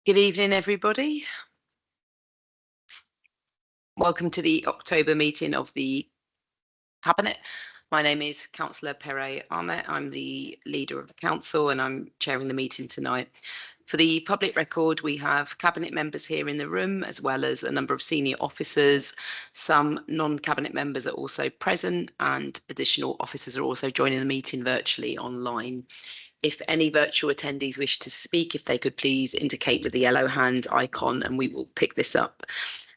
Good evening, everybody. Welcome to the October meeting of the Cabinet. My name is Councillor Pere Ahmet. I'm the leader of the council and I'm chairing the meeting tonight. For the public record, we have Cabinet members here in the room, as well as a number of senior officers. Some non-Cabinet members are also present and additional officers are also joining the meeting virtually online. If any virtual attendees wish to speak, if they could please indicate with the yellow hand icon and we will pick this up.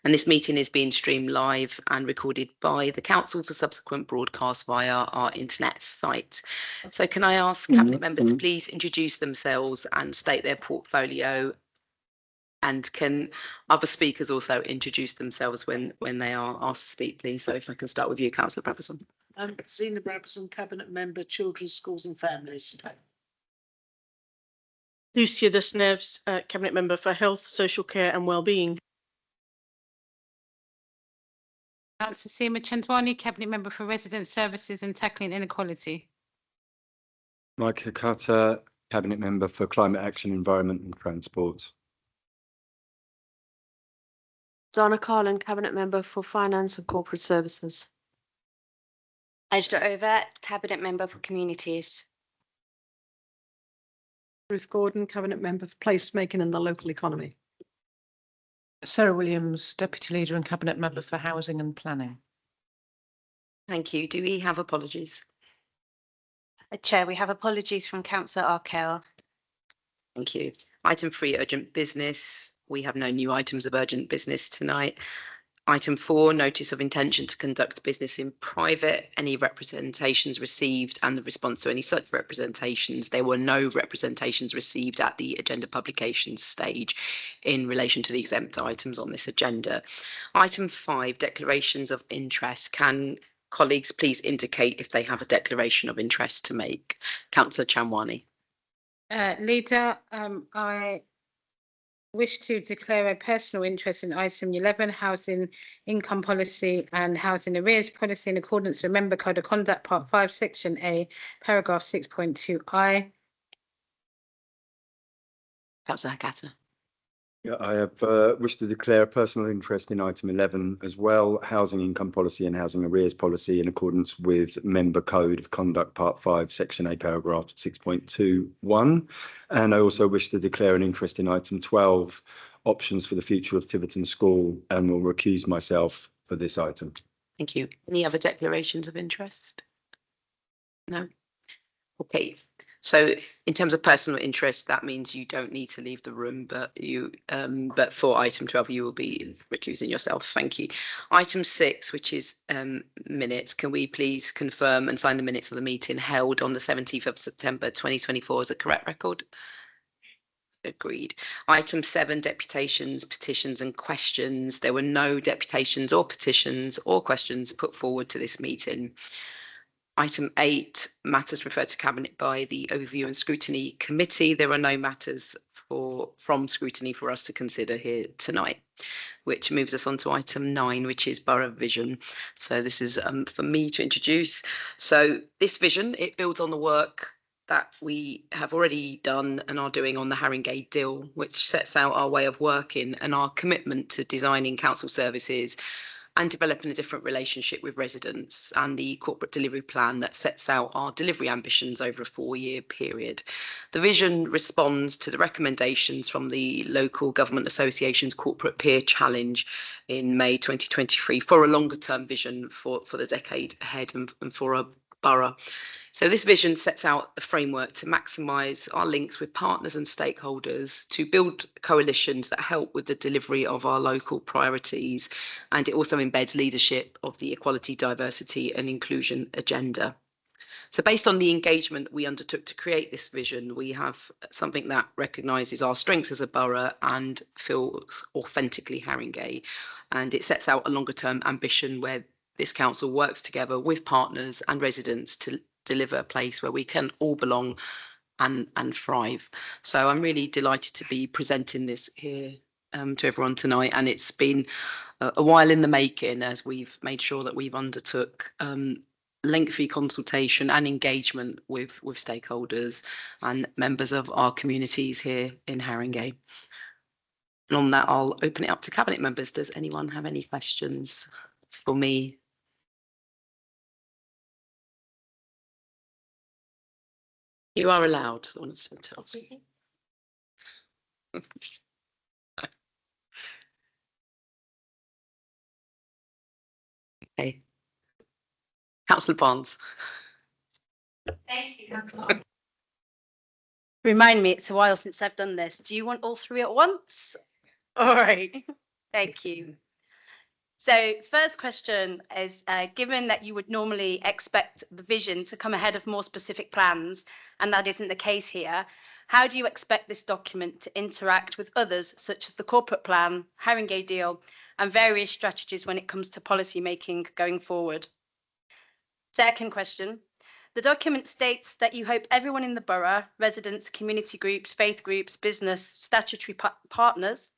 And this meeting is being streamed live and recorded by the council for subsequent broadcast via our internet site. So can I ask Cabinet members to please introduce themselves and state their portfolio? And can other speakers also introduce themselves when they are asked to speak, please? So if I can start with you, Councillor Brabazon. Zena Brabazon, Cabinet Member, Children's Schools and Families. Lucia Desneves, Cabinet Member for Health, Social Care and Wellbeing. Councillor Seema Chandwani, Cabinet Member for Resident Services and Tackling Inequality. Mike Hikata, Cabinet Member for Climate Action, Environment and Transport. Donna Carlin, Cabinet Member for Finance and Corporate Services. Ajda Ovet, Cabinet Member for Communities. Ruth Gordon, Cabinet Member for Placemaking and the Local Economy. Sarah Williams, Deputy Leader and Cabinet Member for Housing and Planning. Thank you. Do we have apologies? Chair, we have apologies from Councillor Arkell. Thank you. Item 3, urgent business. We have no new items of urgent business tonight. Item 4, notice of intention to conduct business in private. Any representations received and the response to any such representations. There were no representations received at the agenda publication stage in relation to the exempt items on this agenda. Item 5, declarations of interest. Can colleagues please indicate if they have a declaration of interest to make? Councillor Chandwani. Leader, I wish to declare a personal interest in item 11, housing income policy and housing arrears policy in accordance with Member Code of Conduct, Part 5, Section A, paragraph 6.2i. Councillor Hikata. Yeah, I have wished to declare a personal interest in item 11 as well, housing income policy and housing arrears policy in accordance with Member Code of Conduct, Part 5, Section A, paragraph 6.21. And I also wish to declare an interest in item 12, options for the future of Tiverton School, and will recuse myself for this item. Thank you. Any other declarations of interest? No? Okay. So in terms of personal interest, that means you don't need to leave the room, but but for item 12, you will be recusing yourself. Thank you. Item 6, which is minutes. Can we please confirm and sign the minutes of the meeting held on the 17th of September 2024 as a correct record? Agreed. Item 7, deputations, petitions and questions. There were no deputations or petitions or questions put forward to this meeting. Item 8, matters referred to Cabinet by the Overview and Scrutiny Committee. There are no matters from scrutiny for us to consider here tonight, which moves us on to item 9, which is Borough Vision. So this is for me to introduce. So this vision, it builds on the work that we have already done and are doing on the Haringey deal, which sets out our way of working and our commitment to designing council services and developing a different relationship with residents, and the corporate delivery plan that sets out our delivery ambitions over a 4-year period. The vision responds to the recommendations from the Local Government Association's Corporate Peer Challenge in May 2023 for a longer term vision for the decade ahead and for a borough. So this vision sets out a framework to maximise our links with partners and stakeholders, to build coalitions that help with the delivery of our local priorities, and it also embeds leadership of the equality, diversity and inclusion agenda. So based on the engagement we undertook to create this vision, we have something that recognises our strengths as a borough and feels authentically Haringey, and it sets out a longer term ambition where this council works together with partners and residents to deliver a place where we can all belong and thrive. So I'm really delighted to be presenting this here to everyone tonight, and it's been a while in the making as we've made sure that we've undertook lengthy consultation and engagement with stakeholders and members of our communities here in Haringey. And on that, I'll open it up to cabinet members. Does anyone have any questions for me? You are allowed. I want to ask you. Okay. Councillor Barnes. Thank you. Remind me, it's a while since I've done this. Do you want all three at once? All right. Thank you. So first question is, given that you would normally expect the vision to come ahead of more specific plans, and that isn't the case here, how do you expect this document to interact with others, such as the corporate plan, Haringey deal, and various strategies when it comes to policy making going forward? Second question. The document states that you hope everyone in the borough, residents, community groups, faith groups, business, statutory partners,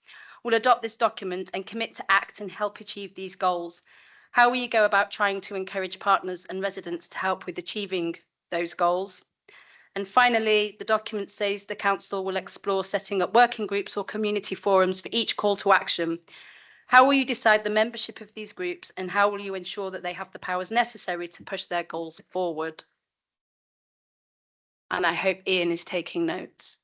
will adopt this document and commit to act and help achieve these goals. How will you go about trying to encourage partners and residents to help with achieving those goals? And finally, the document says the council will explore setting up working groups or community forums for each call to action. How will you decide the membership of these groups, and how will you ensure that they have the powers necessary to push their goals forward? And I hope Ian is taking notes.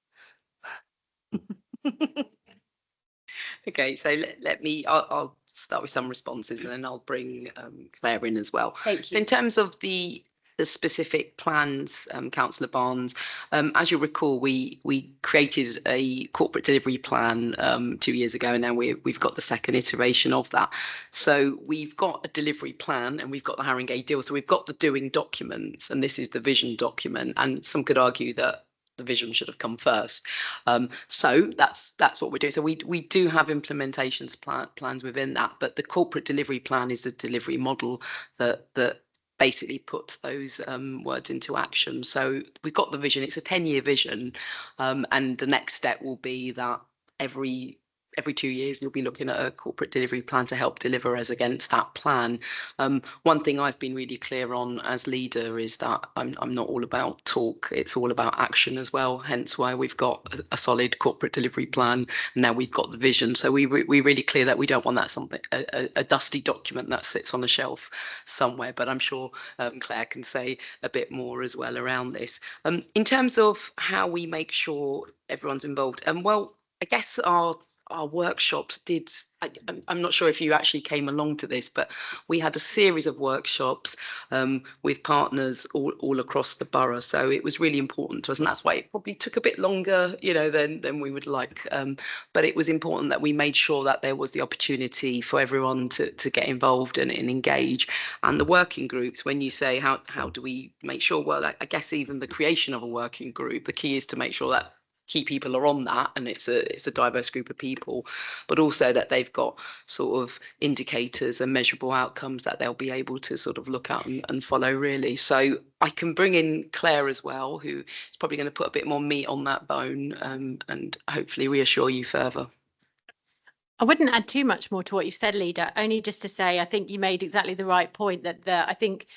Okay, so let me, I'll start with some responses and then I'll bring Claire in as well. Thank So in you. terms of the specific plans, Councillor Barnes, as you'll recall, we created a corporate delivery plan 2 years ago, and now we've got the second iteration of that. So we've got a delivery plan and we've got the Haringey deal. So we've got the doing documents, and this is the vision document. And some could argue that the vision should have come first. So that's what we're doing. So we do have implementations plans within that, but the corporate delivery plan is a delivery model that basically puts those words into action. So we've got the vision. It's a 10-year vision, and the next step will be that every 2 years you'll be looking at a corporate delivery plan to help deliver as against that plan. One thing I've been really clear on as leader is that I'm not all about talk, it's all about action as well, hence why we've got a solid corporate delivery plan, and now we've got the vision. So we're really clear that we don't want that something a dusty document that sits on a shelf somewhere, but I'm sure Claire can say a bit more as well around this. In terms of how we make sure everyone's involved, well, I guess our workshops did, I'm not sure if you actually came along to this, but we had a series of workshops with partners all across the borough. So it was really important to us, and that's why it probably took a bit longer, than we would like. But it was important that we made sure that there was the opportunity for everyone to get involved and engage. And the working groups, when you say how do we make sure, well, I guess even the creation of a working group, the key is to make sure that key people are on that, and it's a diverse group of people, but also that they've got sort of indicators and measurable outcomes that they'll be able to sort of look at and follow, really. So I can bring in Claire as well, who is probably going to put a bit more meat on that bone, and hopefully reassure you further. I wouldn't add too much more to what you've said, Leader, only just to say I think you made exactly the right point that I think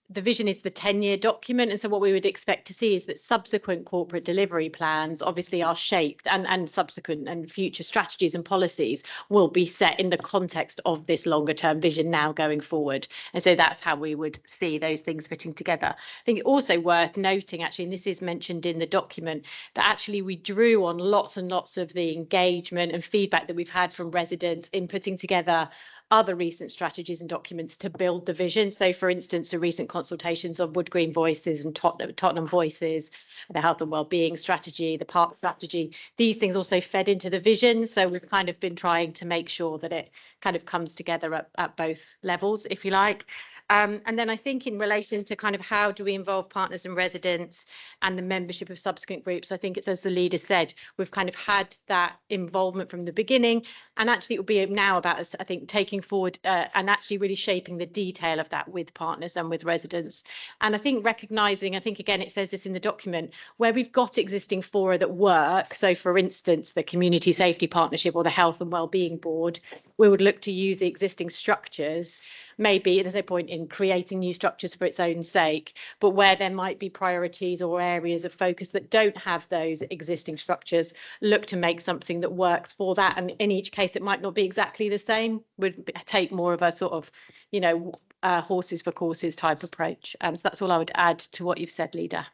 the vision is the 10-year document. And so what we would expect to see is that subsequent corporate delivery plans obviously are shaped, and subsequent and future strategies and policies will be set in the context of this longer term vision now going forward. And so that's how we would see those things fitting together. I think it's also worth noting, actually, and this is mentioned in the document, that actually we drew on lots and lots of the engagement and feedback that we've had from residents in putting together other recent strategies and documents to build the vision. So, for instance, the recent consultations of Wood Green Voices and Tottenham Voices, the health and wellbeing strategy, the park strategy, these things also fed into the vision. So we've kind of been trying to make sure that it kind of comes together at both levels, if you like. And then I think in relation to kind of how do we involve partners and residents and the membership of subsequent groups, I think it's, as the leader said, we've kind of had that involvement from the beginning, and actually it will be now about us, I think, taking forward and actually really shaping the detail of that with partners and with residents. And I think recognising, I think again it says this in the document, where we've got existing fora that work, so for instance the Community Safety Partnership or the Health and Wellbeing Board, we would look to use the existing structures. maybe there's no point in creating new structures for its own sake, but where there might be priorities or areas of focus that don't have those existing structures, look to make something that works for that. And in each case, it might not be exactly the same, would take more of a sort of, you know, horses for courses type approach. So that's all I would add to what you've said, Leader.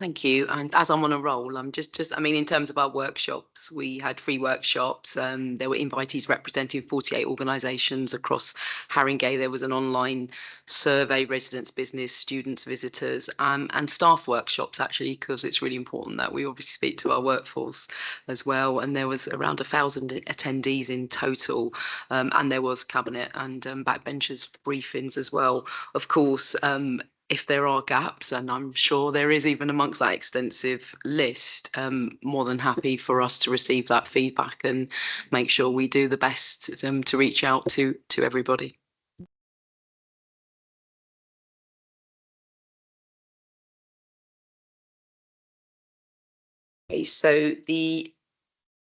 Thank you. And as I'm on a roll, I'm I mean, in terms of our workshops, we had 3 workshops. There were invitees representing 48 organisations across Haringey. There was an online survey, residents, business, students, visitors, and staff workshops, actually, because it's really important that we obviously speak to our workforce as well. And there was around 1,000 attendees in total. And there was cabinet and backbenchers briefings as well. Of course, if there are gaps, and I'm sure there is even amongst that extensive list, more than happy for us to receive that feedback and make sure we do the best to reach out to everybody. Okay, so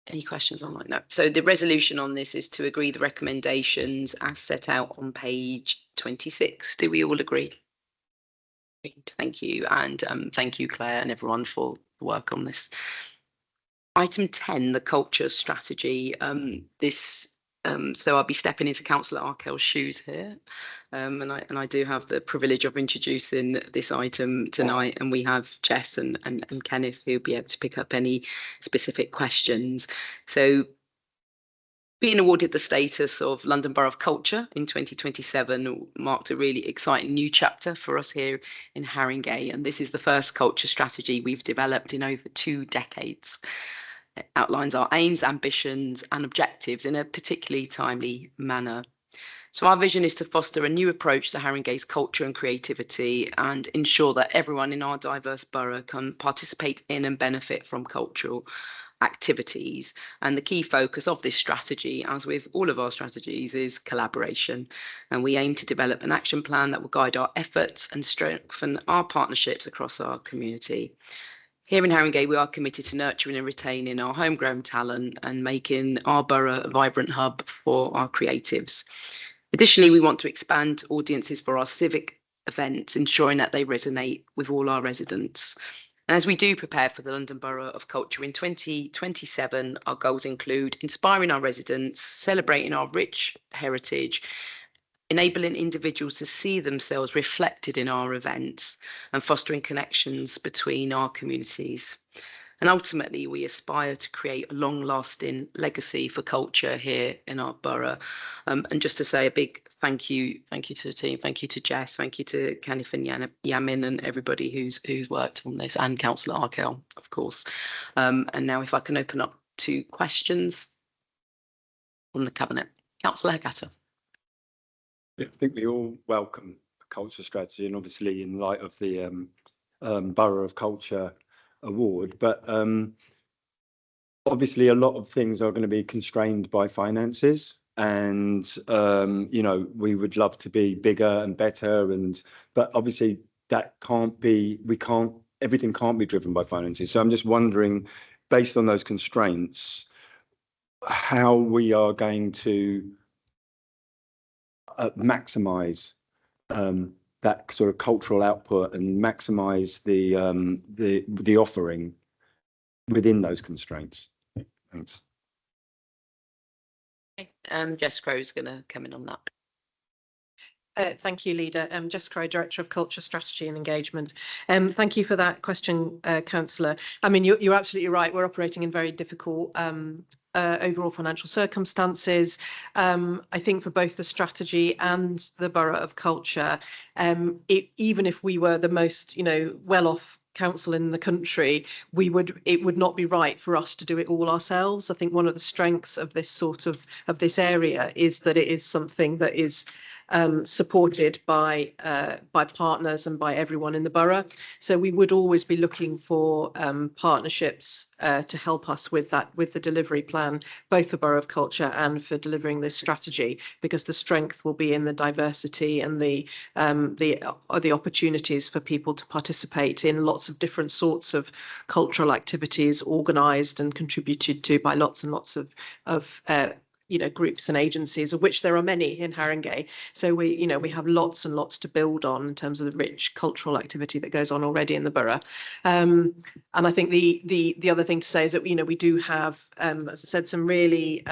any questions online? No. So the resolution on this is to agree the recommendations as set out on page 26. Do we all agree? Thank you. And thank you, Claire, and everyone for the work on this. Item 10, the culture strategy. So I'll be stepping into Councillor Arkell's shoes here. And I do have the privilege of introducing this item tonight. And we have Jess and Kenneth who'll be able to pick up any specific questions. So being awarded the status of London Borough of Culture in 2027 marked a really exciting new chapter for us here in Haringey. And this is the first culture strategy we've developed in over 2 decades. It outlines our aims, ambitions and objectives in a particularly timely manner. So our vision is to foster a new approach to Haringey's culture and creativity and ensure that everyone in our diverse borough can participate in and benefit from cultural activities. And the key focus of this strategy, as with all of our strategies, is collaboration. And we aim to develop an action plan that will guide our efforts and strengthen our partnerships across our community. Here in Haringey, we are committed to nurturing and retaining our homegrown talent and making our borough a vibrant hub for our creatives. Additionally, we want to expand audiences for our civic events, ensuring that they resonate with all our residents. And as we do prepare for the London Borough of Culture in 2027, our goals include inspiring our residents, celebrating our rich heritage, enabling individuals to see themselves reflected in our events, and fostering connections between our communities. And ultimately, we aspire to create a long-lasting legacy for culture here in our borough. And just to say a big thank you to the team, thank you to Jess, thank you to Kenneth and Yamin and everybody who's worked on this, and Councillor Arkell, of course. And now if I can open up to questions from the Cabinet. Councillor Hagata. Yeah, I think we all welcome the culture strategy, and obviously in light of the Borough of Culture award, but obviously a lot of things are going to be constrained by finances, and you know, we would love to be bigger and better, but obviously that can't be, everything can't be driven by finances. So I'm just wondering, based on those constraints, how we are going to maximize that sort of cultural output and maximize the offering within those constraints. Thanks. Jess Crow's going to come in on that. Thank you, Leader. Jess Crow, Director of Culture Strategy and Engagement. Thank you for that question, Councillor. I mean, you're absolutely right. We're operating in very difficult overall financial circumstances. I think for both the strategy and the Borough of Culture, even if we were the most, well-off council in the country, it would not be right for us to do it all ourselves. I think one of the strengths of this this area is that it is something that is supported by partners and by everyone in the borough. So we would always be looking for partnerships to help us with the delivery plan, both for Borough of Culture and for delivering this strategy, because the strength will be in the diversity and the opportunities for people to participate in lots of different sorts of cultural activities organised and contributed to by lots and lots of groups and agencies, of which there are many in Haringey. So we have lots and lots to build on in terms of the rich cultural activity that goes on already in the borough. And I think the other thing to say is that we do have, as I said, some really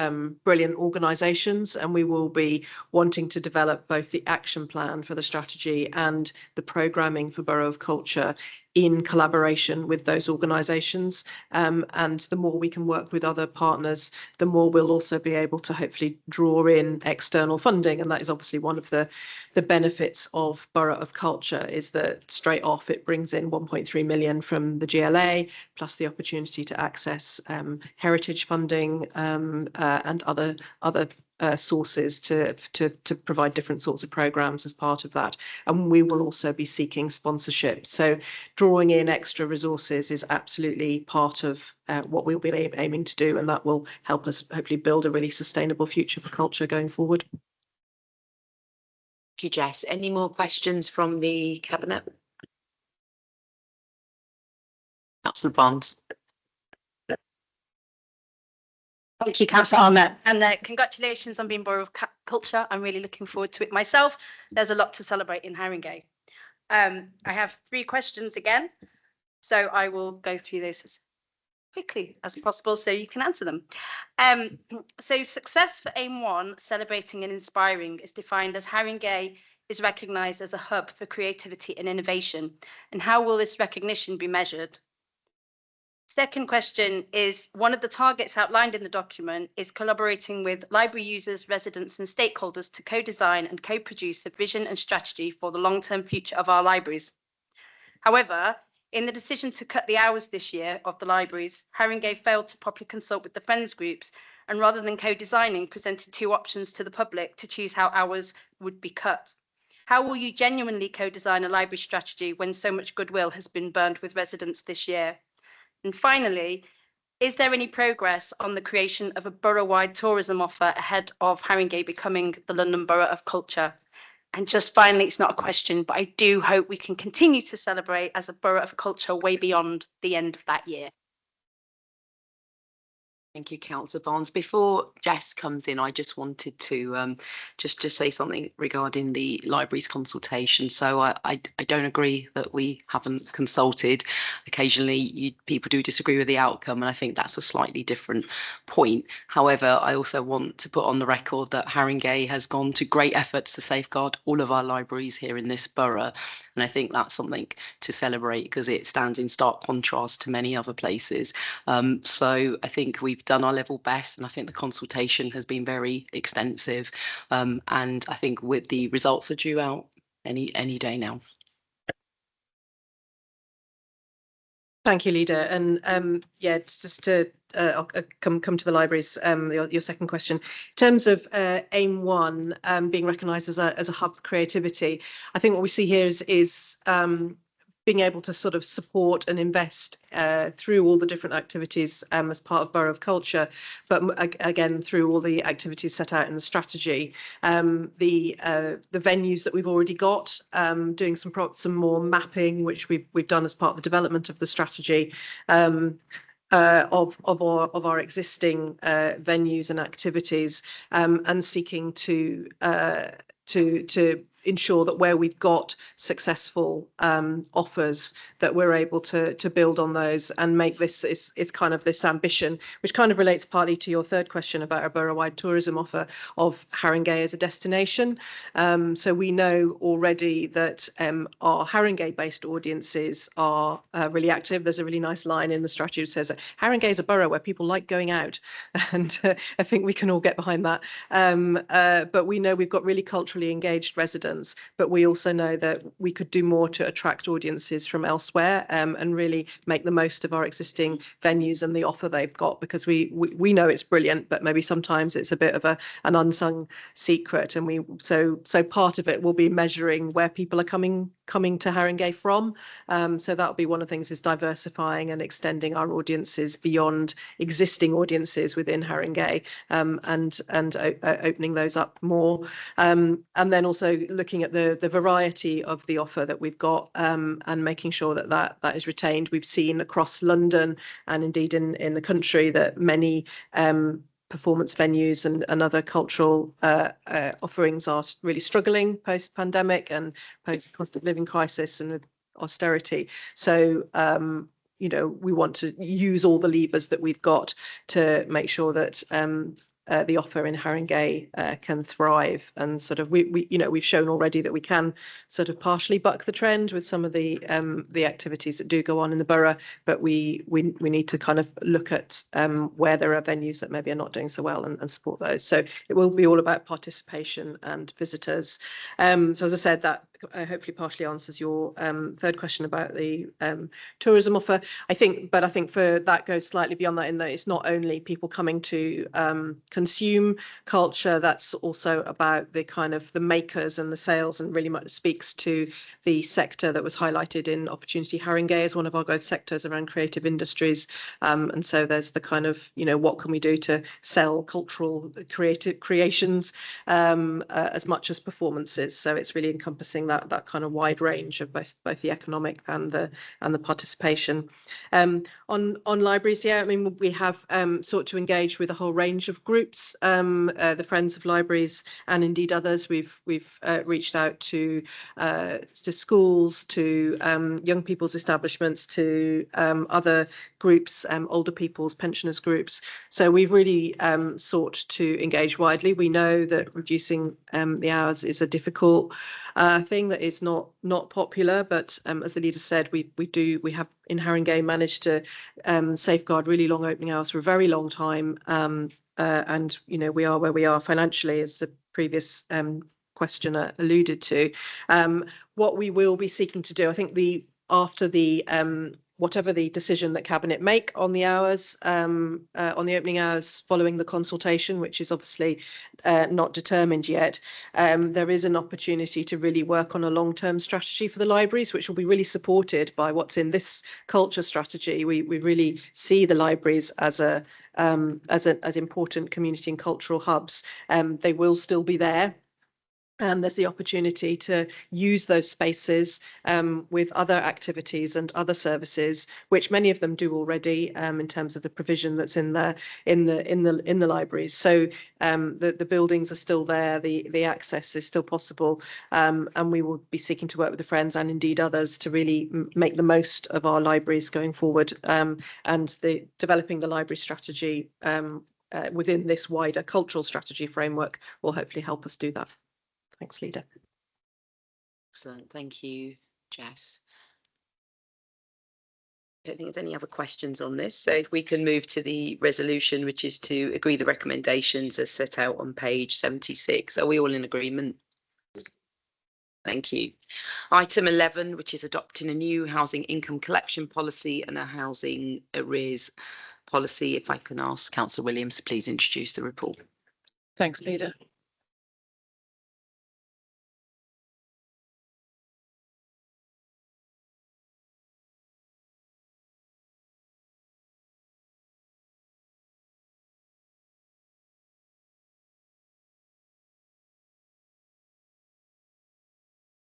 brilliant organisations, and we will be wanting to develop both the action plan for the strategy and the programming for Borough of Culture in collaboration with those organisations. And the more we can work with other partners, the more we'll also be able to hopefully draw in external funding. And that is obviously one of the benefits of Borough of Culture, is that straight off it brings in 1.3 million from the GLA, plus the opportunity to access heritage funding and other sources to provide different sorts of programmes as part of that. And we will also be seeking sponsorship. So drawing in extra resources is absolutely part of what we'll be aiming to do, and that will help us hopefully build a really sustainable future for culture going forward. Thank you, Jess. Any more questions from the Cabinet? Councillor Barnes. Thank you, Councillor Arnott. And congratulations on being Borough of Culture. I'm really looking forward to it myself. There's a lot to celebrate in Haringey. I have 3 questions again, so I will go through those as quickly as possible so you can answer them. So success for AIM 1, celebrating and inspiring, is defined as Haringey is recognised as a hub for creativity and innovation. And how will this recognition be measured? Second question is, one of the targets outlined in the document is collaborating with library users, residents and stakeholders to co-design and co-produce a vision and strategy for the long-term future of our libraries. However, in the decision to cut the hours this year of the libraries, Haringey failed to properly consult with the friends groups, and rather than co-designing, presented 2 options to the public to choose how hours would be cut. How will you genuinely co-design a library strategy when so much goodwill has been burned with residents this year? And finally, is there any progress on the creation of a borough-wide tourism offer ahead of Haringey becoming the London Borough of Culture? And just finally, it's not a question, but I do hope we can continue to celebrate as a Borough of Culture way beyond the end of that year. Thank you, Councillor Barnes. Before Jess comes in, I just wanted to just say something regarding the library's consultation. So I don't agree that we haven't consulted. Occasionally, people do disagree with the outcome, and I think that's a slightly different point. However, I also want to put on the record that Haringey has gone to great efforts to safeguard all of our libraries here in this borough. And I think that's something to celebrate, because it stands in stark contrast to many other places. So I think we've done our level best, and I think the consultation has been very extensive. And I think with the results are due out any day now. Thank you, Leader. And yeah, just to I'll come to the libraries, your second question. In terms of AIM 1 being recognised as a hub for creativity, I think what we see here is being able to sort of support and invest through all the different activities as part of Borough of Culture, but again through all the activities set out in the strategy. The venues that we've already got, doing some more mapping, which we've done as part of the development of the strategy. Of our existing venues and activities, and seeking to ensure that where we've got successful offers, that we're able to build on those and make this is kind of this ambition, which kind of relates partly to your third question about a borough-wide tourism offer of Haringey as a destination. So we know already that our Haringey-based audiences are really active. There's a really nice line in the strategy that says that Haringey is a borough where people like going out, and I think we can all get behind that. But we know we've got really culturally engaged residents, but we also know that we could do more to attract audiences from elsewhere, and really make the most of our existing venues and the offer they've got, because we know it's brilliant, but maybe sometimes it's a bit of an unsung secret. And so part of it will be measuring where people are coming to Haringey from. So that'll be one of the things, is diversifying and extending our audiences beyond existing audiences within Haringey, and opening those up more. And then also looking at the variety of the offer that we've got, and making sure that is retained. We've seen across London and indeed in the country that many performance venues and other cultural offerings are really struggling post-pandemic and post-cost of living crisis and with austerity. So, you know, we want to use all the levers that we've got to make sure that the offer in Haringey can thrive, and sort of we you know, we've shown already that we can sort of partially buck the trend with some of the activities that do go on in the borough, but we need to kind of look at where there are venues that maybe are not doing so well and support those. So it will be all about participation and visitors. So as I said, that hopefully partially answers your third question about the tourism offer. I think for that goes slightly beyond that, in that it's not only people coming to consume culture, that's also about the kind of the makers and the sales, and really much speaks to the sector that was highlighted in Opportunity Haringey as one of our growth sectors around creative industries. And so there's the kind of, you know, what can we do to sell cultural creative creations as much as performances. So it's really encompassing that kind of wide range of both the economic and the participation. On libraries, yeah, I mean, we have sought to engage with a whole range of groups, the Friends of Libraries and indeed others. We've reached out to schools, to young people's establishments, to other groups, older people's pensioners groups. So we've really sought to engage widely. We know that reducing the hours is a difficult thing that is not popular, but as the leader said, we have in Haringey managed to safeguard really long opening hours for a very long time, and you know, we are where we are financially, as the previous questioner alluded to. What we will be seeking to do, I think, after the whatever the decision that Cabinet make on the hours, on the opening hours following the consultation, which is obviously not determined yet, there is an opportunity to really work on a long-term strategy for the libraries, which will be really supported by what's in this culture strategy. We really see the libraries as important community and cultural hubs. They will still be there. And there's the opportunity to use those spaces with other activities and other services, which many of them do already, in terms of the provision that's in the libraries. So the buildings are still there, the access is still possible, and we will be seeking to work with the Friends and indeed others to really make the most of our libraries going forward. And developing the library strategy within this wider cultural strategy framework will hopefully help us do that. Thanks, Leader. Excellent. Thank you, Jess. I don't think there's any other questions on this. So if we can move to the resolution, which is to agree the recommendations as set out on page 76. Are we all in agreement? Thank you. Item 11, which is adopting a new housing income collection policy and a housing arrears policy. If I can ask Councillor Williams to please introduce the report. Thanks, Leader.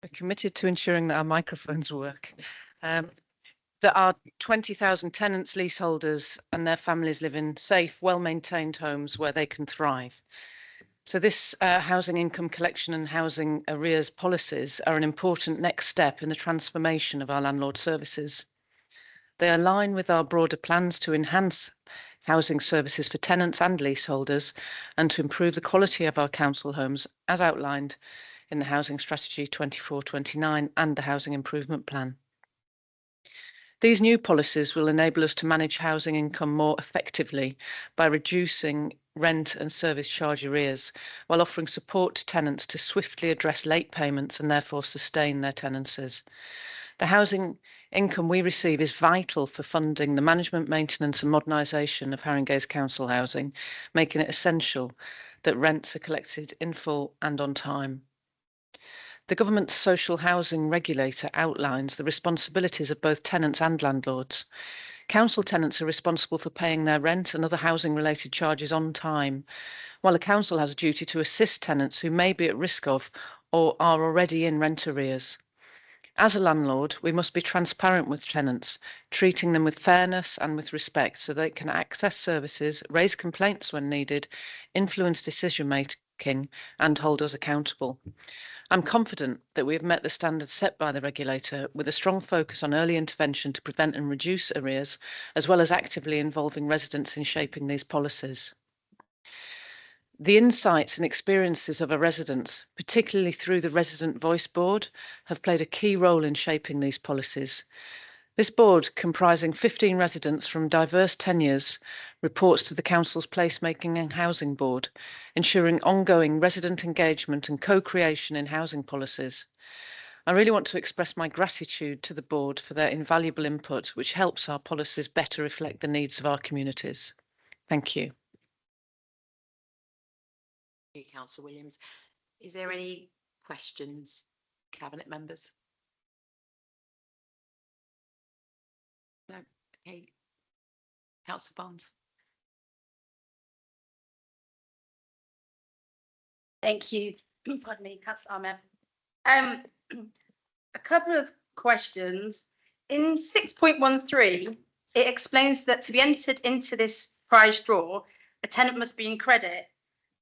We're committed to ensuring that our microphones work. That our 20,000 tenants, leaseholders and their families live in safe, well-maintained homes where they can thrive. So this housing income collection and housing arrears policies are an important next step in the transformation of our landlord services. They align with our broader plans to enhance housing services for tenants and leaseholders and to improve the quality of our council homes as outlined in the Housing Strategy 24-29 and the Housing Improvement Plan. These new policies will enable us to manage housing income more effectively by reducing rent and service charge arrears, while offering support to tenants to swiftly address late payments and therefore sustain their tenancies. The housing income we receive is vital for funding the management, maintenance and modernisation of Haringey's council housing, making it essential that rents are collected in full and on time. The government's social housing regulator outlines the responsibilities of both tenants and landlords. Council tenants are responsible for paying their rent and other housing related charges on time, while the council has a duty to assist tenants who may be at risk of or are already in rent arrears. As a landlord, we must be transparent with tenants, treating them with fairness and with respect so they can access services, raise complaints when needed, influence decision making and hold us accountable. I'm confident that we have met the standards set by the regulator with a strong focus on early intervention to prevent and reduce arrears, as well as actively involving residents in shaping these policies. The insights and experiences of our residents, particularly through the Resident Voice Board, have played a key role in shaping these policies. This board, comprising 15 residents from diverse tenures, reports to the Council's Placemaking and Housing Board, ensuring ongoing resident engagement and co-creation in housing policies. I really want to express my gratitude to the board for their invaluable input, which helps our policies better reflect the needs of our communities. Thank you. Thank you, Councillor Williams. Is there any questions, Cabinet members? No. Okay. Councillor Barnes. Thank you. Pardon me, Councillor Ahmed. A couple of questions. In 6.13, it explains that to be entered into this prize draw, a tenant must be in credit.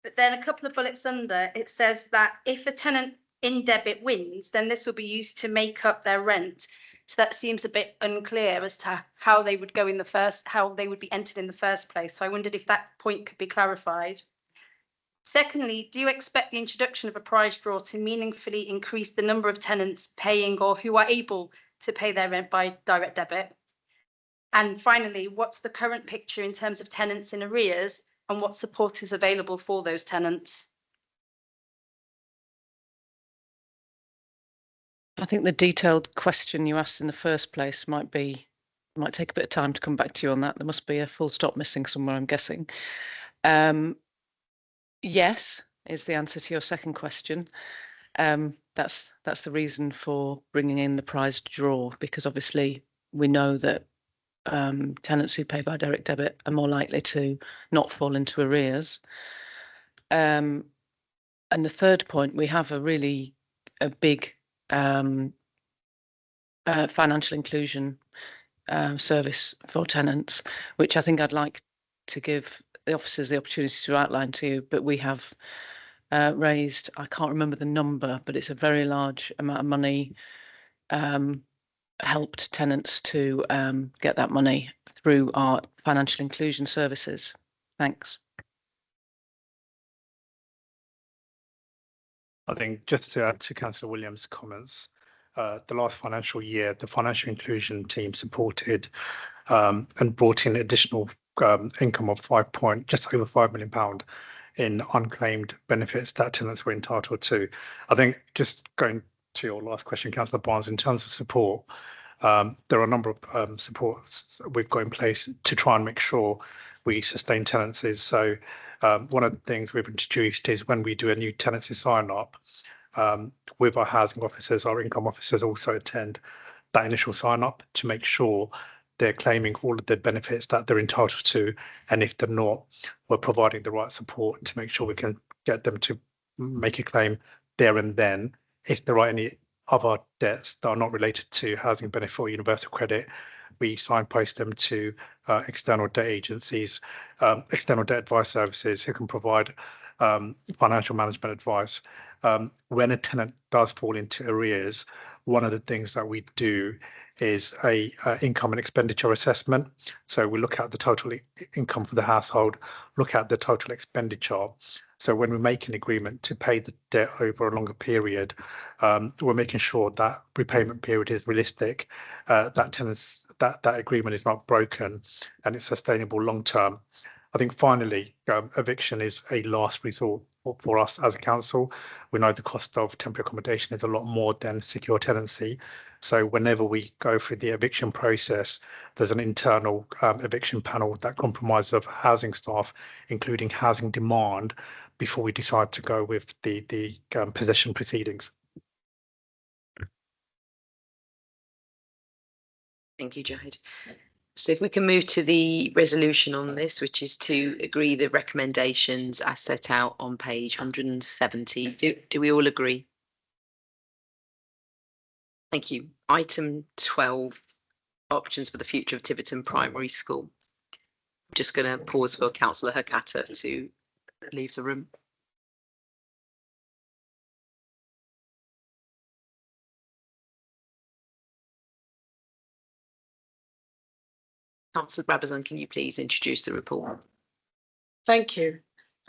But then a couple of bullets under, it says that if a tenant in debit wins, then this will be used to make up their rent. So that seems a bit unclear as to how they would go in the first, how they would be entered in the first place. So I wondered if that point could be clarified. Secondly, do you expect the introduction of a prize draw to meaningfully increase the number of tenants paying or who are able to pay their rent by direct debit? And finally, what's the current picture in terms of tenants in arrears and what support is available for those tenants? I think the detailed question you asked in the first place might take a bit of time to come back to you on that. There must be a full stop missing somewhere, I'm guessing. Yes, is the answer to your second question. That's the reason for bringing in the prize draw, because obviously we know that tenants who pay by direct debit are more likely to not fall into arrears. And the third point, we have a big financial inclusion service for tenants, which I think I'd like to give the officers the opportunity to outline to you, but we have raised, I can't remember the number, but it's a very large amount of money, helped tenants to get that money through our financial inclusion services. Thanks. I think just to add to Councillor Williams' comments, the last financial year, the financial inclusion team supported and brought in additional income of just over £5 million in unclaimed benefits that tenants were entitled to. I think just going to your last question, Councillor Barnes, in terms of support, there are a number of supports we've got in place to try and make sure we sustain tenancies. So one of the things we've introduced is when we do a new tenancy sign up, with our housing officers, our income officers also attend that initial sign up to make sure they're claiming all of the benefits that they're entitled to. And if they're not, we're providing the right support to make sure we can get them to make a claim there and then. If there are any other debts that are not related to housing benefit or universal credit, we signpost them to external debt agencies, external debt advice services who can provide financial management advice. When a tenant does fall into arrears, one of the things that we do is a income and expenditure assessment. So we look at the total income for the household, look at the total expenditure. So when we make an agreement to pay the debt over a longer period, we're making sure that repayment period is realistic, that agreement is not broken and it's sustainable long term. I think finally, eviction is a last resort for us as a council. We know the cost of temporary accommodation is a lot more than secure tenancy. So whenever we go through the eviction process, there's an internal eviction panel that comprises of housing staff, including housing demand, before we decide to go with the possession proceedings. Thank you, Jahid. So if we can move to the resolution on this, which is to agree the recommendations as set out on page 170. Do we all agree? Thank you. Item 12, options for the future of Tiverton Primary School. Just going to pause for Councillor Hakata to leave the room. Councillor Brabazon, can you please introduce the report? Thank you.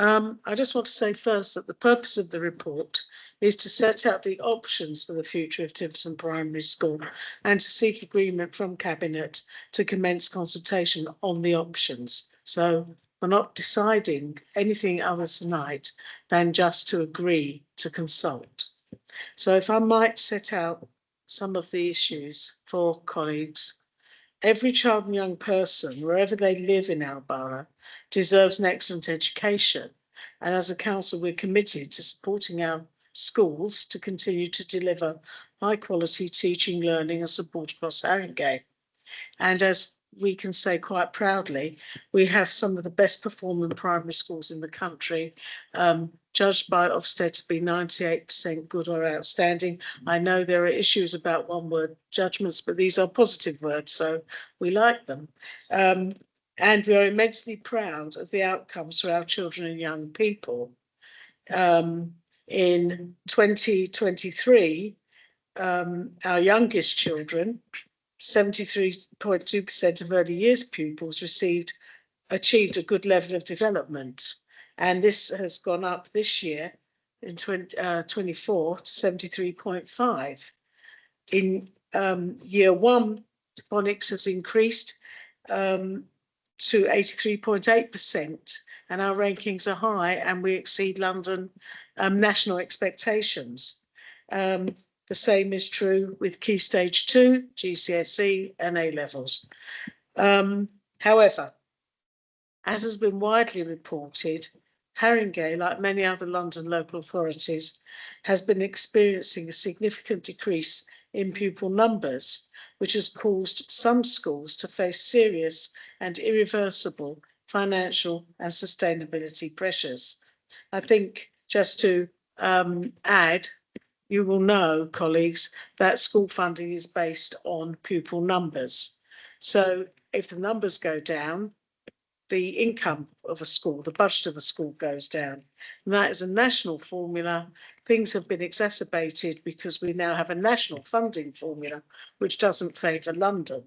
I just want to say first that the purpose of the report is to set out the options for the future of Tiverton Primary School and to seek agreement from Cabinet to commence consultation on the options. So we're not deciding anything other tonight than just to agree to consult. So if I might set out some of the issues for colleagues. Every child and young person, wherever they live in our borough, deserves an excellent education. And as a council, we're committed to supporting our schools to continue to deliver high quality teaching, learning and support across Haringey. And as we can say quite proudly, we have some of the best performing primary schools in the country, judged by Ofsted to be 98% good or outstanding. I know there are issues about one word judgments, but these are positive words, so we like them. And we are immensely proud of the outcomes for our children and young people. In 2023, our youngest children, 73.2% of early years pupils achieved a good level of development. And this has gone up this year in 24 to 73.5. In year one, phonics has increased to 83.8%, and our rankings are high and we exceed London national expectations. The same is true with Key Stage 2, GCSE and A levels. However, as has been widely reported, Haringey, like many other London local authorities, has been experiencing a significant decrease in pupil numbers, which has caused some schools to face serious and irreversible financial and sustainability pressures. I think just to add, you will know, colleagues, that school funding is based on pupil numbers. So if the numbers go down, the income of a school, the budget of a school goes down. And that is a national formula. Things have been exacerbated because we now have a national funding formula, which doesn't favour London.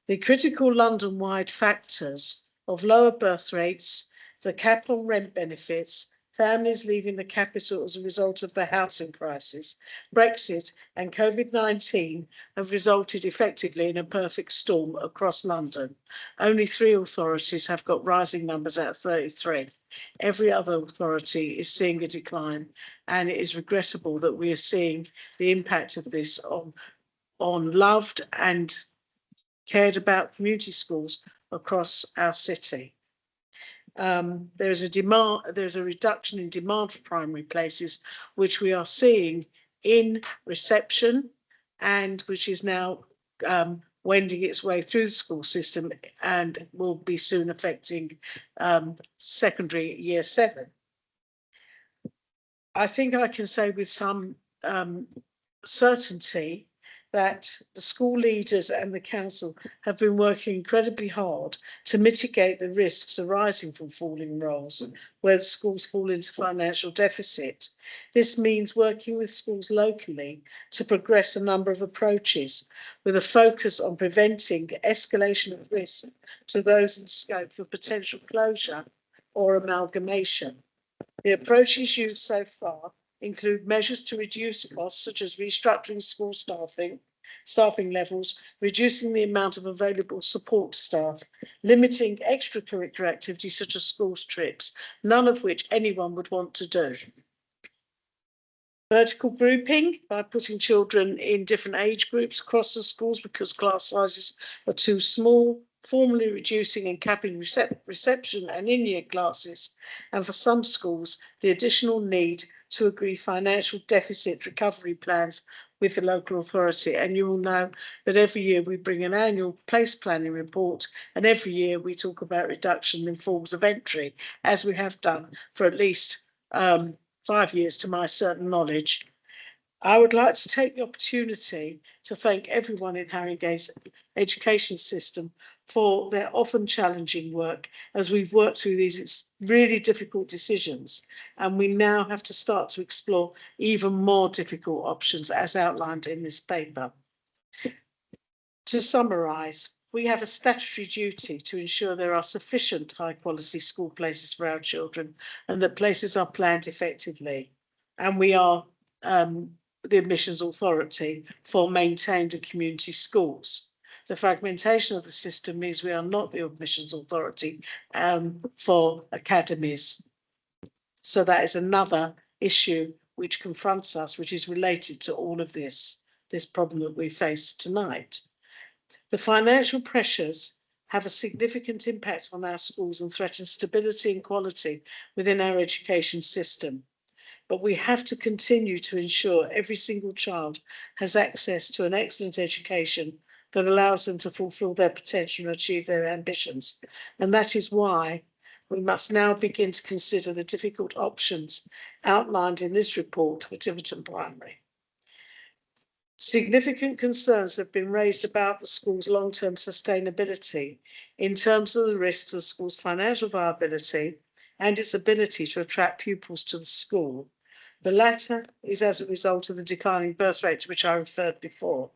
The critical London-wide factors of lower birth rates, the cap on rent benefits, families leaving the capital as a result of the housing crisis, Brexit and COVID-19 have resulted effectively in a perfect storm across London. Only 3 authorities have got rising numbers at 33. Every other authority is seeing a decline, and it is regrettable that we are seeing the impact of this on loved and cared about community schools across our city. There's a reduction in demand for primary places, which we are seeing in reception and which is now wending its way through the school system and will be soon affecting secondary year 7. I think I can say with some certainty that the school leaders and the council have been working incredibly hard to mitigate the risks arising from falling roles where the schools fall into financial deficit. This means working with schools locally to progress a number of approaches with a focus on preventing escalation of risk to those in scope for potential closure or amalgamation. The approaches used so far include measures to reduce costs, such as restructuring school staffing levels, reducing the amount of available support staff, limiting extracurricular activities such as school trips, none of which anyone would want to do. Vertical grouping, by putting children in different age groups across the schools because class sizes are too small, formally reducing and capping reception and in-year classes, and for some schools, the additional need to agree financial deficit recovery plans with the local authority. And you will know that every year we bring an annual place planning report, and every year we talk about reduction in forms of entry, as we have done for at least 5 years to my certain knowledge. I would like to take the opportunity to thank everyone in Haringey's education system for their often challenging work as we've worked through these really difficult decisions, and we now have to start to explore even more difficult options as outlined in this paper. To summarise, we have a statutory duty to ensure there are sufficient high-quality school places for our children and that places are planned effectively, and we are the admissions authority for maintained and community schools. The fragmentation of the system means we are not the admissions authority for academies. So that is another issue which confronts us, which is related to all of this problem that we face tonight. The financial pressures have a significant impact on our schools and threaten stability and quality within our education system. But we have to continue to ensure every single child has access to an excellent education that allows them to fulfil their potential and achieve their ambitions. And that is why we must now begin to consider the difficult options outlined in this report for Tiverton Primary. Significant concerns have been raised about the school's long-term sustainability in terms of the risks to the school's financial viability and its ability to attract pupils to the school. The latter is as a result of the declining birth rate to which I referred before,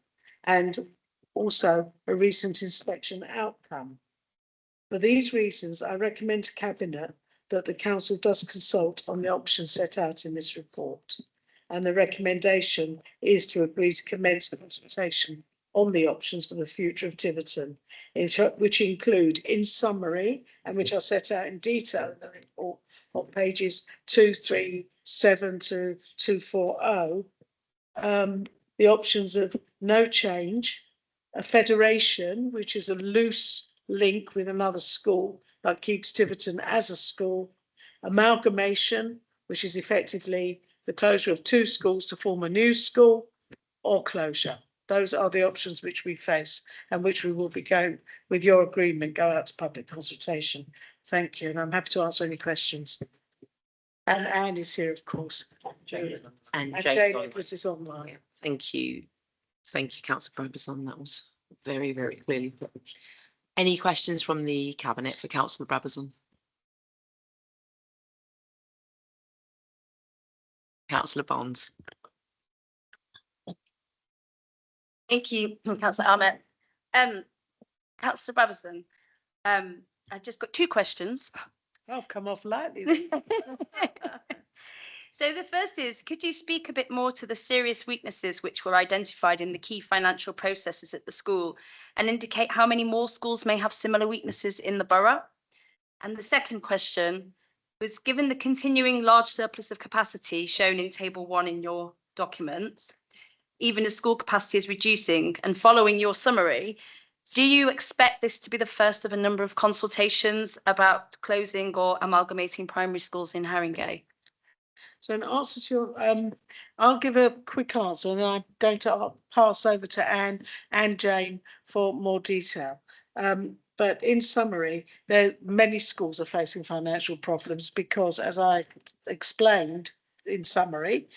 and also a recent inspection outcome. For these reasons, I recommend to Cabinet that the Council does consult on the options set out in this report. And the recommendation is to agree to commence consultation on the options for the future of Tiverton, which include, in summary, and which are set out in detail in the report on pages 237 to 240, the options of no change, a federation, which is a loose link with another school that keeps Tiverton as a school, amalgamation, which is effectively the closure of two schools to form a new school, or closure. Those are the options which we face and which we will be going, with your agreement, go out to public consultation. Thank you, and I'm happy to answer any questions. And Anne is here, of course. And Jane Jane Edwards is online. Thank you. Thank you, Councillor Brabazon. That was very, very clearly put. Any questions from the Cabinet for Councillor Brabazon? Councillor Barnes. Thank you, Councillor Ahmed. Councillor Brabazon, I've just got two questions. I've come off lightly. So the first is, could you speak a bit more to the serious weaknesses which were identified in the key financial processes at the school and indicate how many more schools may have similar weaknesses in the borough? And the second question was, given the continuing large surplus of capacity shown in table 1 in your documents, even as school capacity is reducing, and following your summary, do you expect this to be the first of a number of consultations about closing or amalgamating primary schools in Haringey? So in answer to your, I'll give a quick answer and then I'm going to pass over to Anne and Jane for more detail. But in summary, many schools are facing financial problems because, as I explained in summary,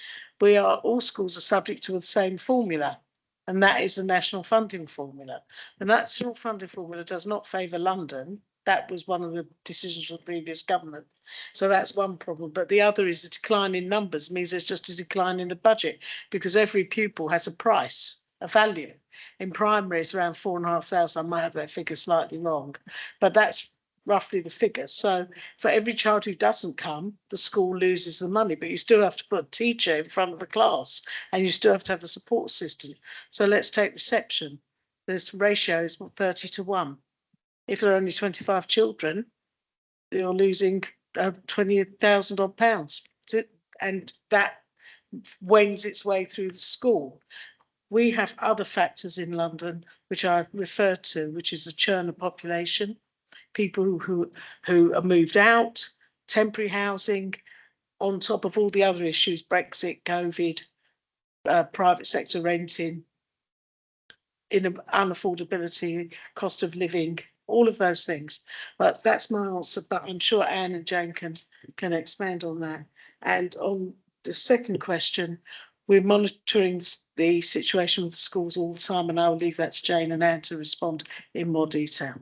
all schools are subject to the same formula, and that is the national funding formula. The national funding formula does not favour London. That was one of the decisions of the previous government. So that's one problem. But the other is the decline in numbers means there's just a decline in the budget because every pupil has a price, a value. In primary, it's around 4,500. I might have that figure slightly wrong, but that's roughly the figure. So for every child who doesn't come, the school loses the money, but you still have to put a teacher in front of the class and you still have to have a support system. So let's take reception. This ratio is 30-1. If there are only 25 children, you're losing 20,000 odd pounds. And that wends its way through the school. We have other factors in London, which I've referred to, which is the churn of population, people who are moved out, temporary housing, on top of all the other issues, Brexit, COVID, private sector renting, unaffordability, cost of living, all of those things. But that's my answer, but I'm sure Anne and Jane can expand on that. And on the second question, We're monitoring the situation with the schools all the time, and I will leave that to Jane and Anne to respond in more detail.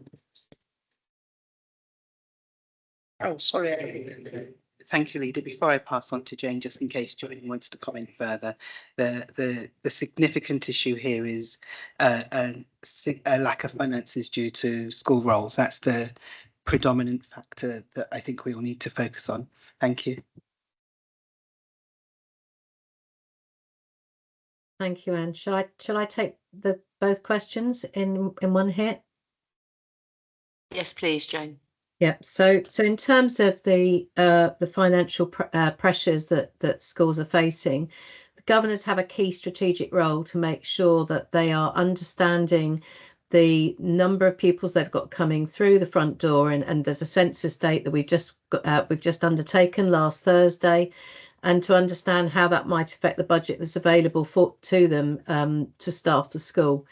Oh, sorry, Anne. Thank you, Leader. Before I pass on to Jane, just in case Jane wants to comment further, the significant issue here is a lack of finances due to school roles. That's the predominant factor that I think we all need to focus on. Thank you. Thank you, Anne. Shall I take both questions in one hit? Yes, please, Jane. Yeah. So in terms of the financial pressures that schools are facing, the governors have a key strategic role to make sure that they are understanding the number of pupils they've got coming through the front door, and there's a census date that we've just undertaken last Thursday, and to understand how that might affect the budget that's available to them to staff the school.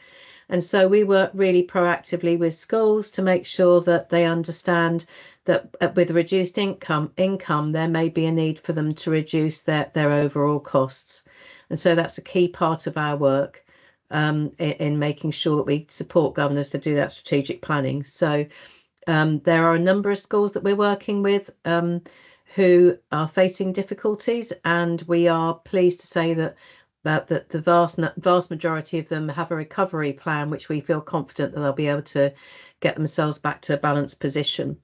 And so we work really proactively with schools to make sure that they understand that with reduced income, there may be a need for them to reduce their overall costs. And so that's a key part of our work in making sure that we support governors to do that strategic planning. So there are a number of schools that we're working with who are facing difficulties, and we are pleased to say that the vast majority of them have a recovery plan, which we feel confident that they'll be able to get themselves back to a balanced position.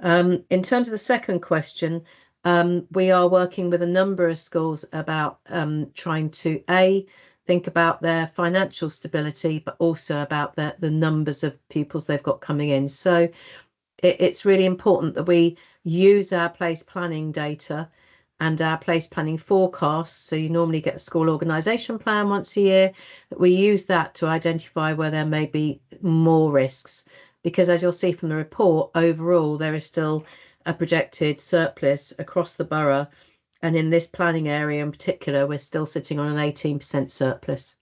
In terms of the second question, we are working with a number of schools about trying to think about their financial stability, but also about the numbers of pupils they've got coming in. So it's really important that we use our place planning data and our place planning forecasts. So you normally get a school organisation plan once a year, that we use that to identify where there may be more risks. Because as you'll see from the report, overall, there is still a projected surplus across the borough. And in this planning area in particular, we're still sitting on an 18% surplus.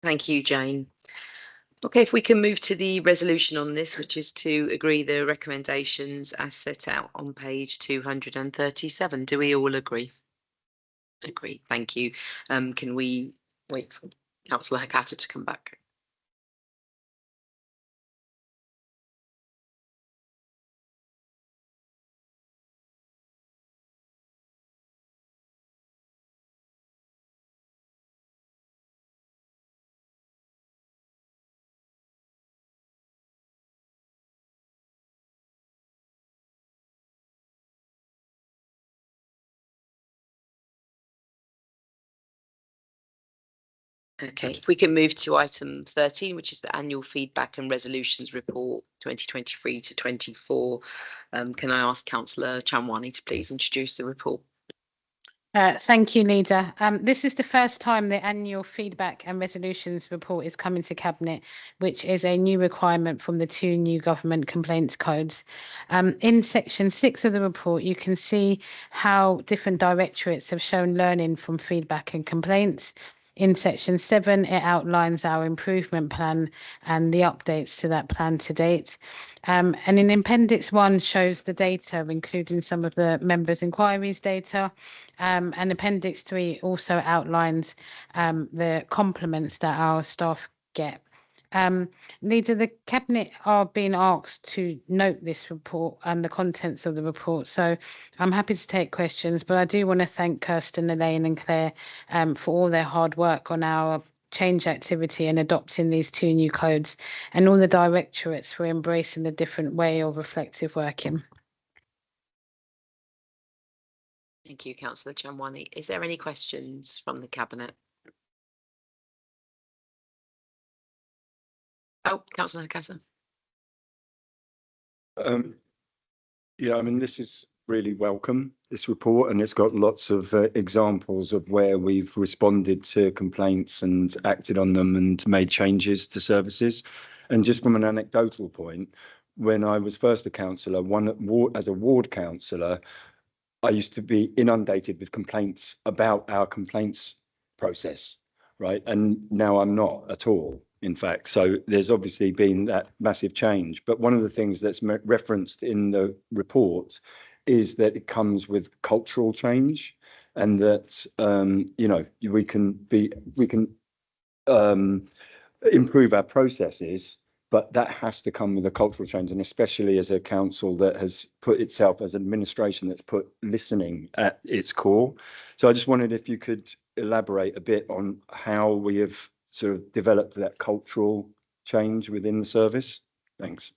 Thank you, Jane. Okay, if we can move to the resolution on this, which is to agree the recommendations as set out on page 237. Do we all agree? Agree. Thank you. Can we wait for Councillor Hakata to come back? Okay, if we can move to item 13, which is the annual feedback and resolutions report 2023 to 24. Can I ask Councillor Chamwani to please introduce the report? Thank you, Leader. This is the first time the annual feedback and resolutions report is coming to Cabinet, which is a new requirement from the 2 new government complaints codes. In section 6 of the report, you can see how different directorates have shown learning from feedback and complaints. In section 7, it outlines our improvement plan and the updates to that plan to date. And in Appendix 1 shows the data, including some of the members' inquiries data. And Appendix 3 also outlines the compliments that our staff get. Leader, the Cabinet are being asked to note this report and the contents of the report. So I'm happy to take questions, but I do want to thank Kirsten, Elaine and Claire for all their hard work on our change activity and adopting these 2 new codes, and all the directorates for embracing the different way of reflective working. Thank you, Councillor Chamwani. Is there any questions from the Cabinet? Oh, Councillor Hakata. Yeah, I mean, this is really welcome, this report, and it's got lots of examples of where we've responded to complaints and acted on them and made changes to services. And just from an anecdotal point, when I was first a councillor, as a ward councillor, I used to be inundated with complaints about our complaints process, right? And now I'm not at all, in fact. So there's obviously been that massive change. But one of the things that's referenced in the report is that it comes with cultural change, and that we can improve our processes, but that has to come with a cultural change, and especially as a council that has put itself as administration that's put listening at its core. So I just wondered if you could elaborate a bit on how we have sort of developed that cultural change within the service. Thanks.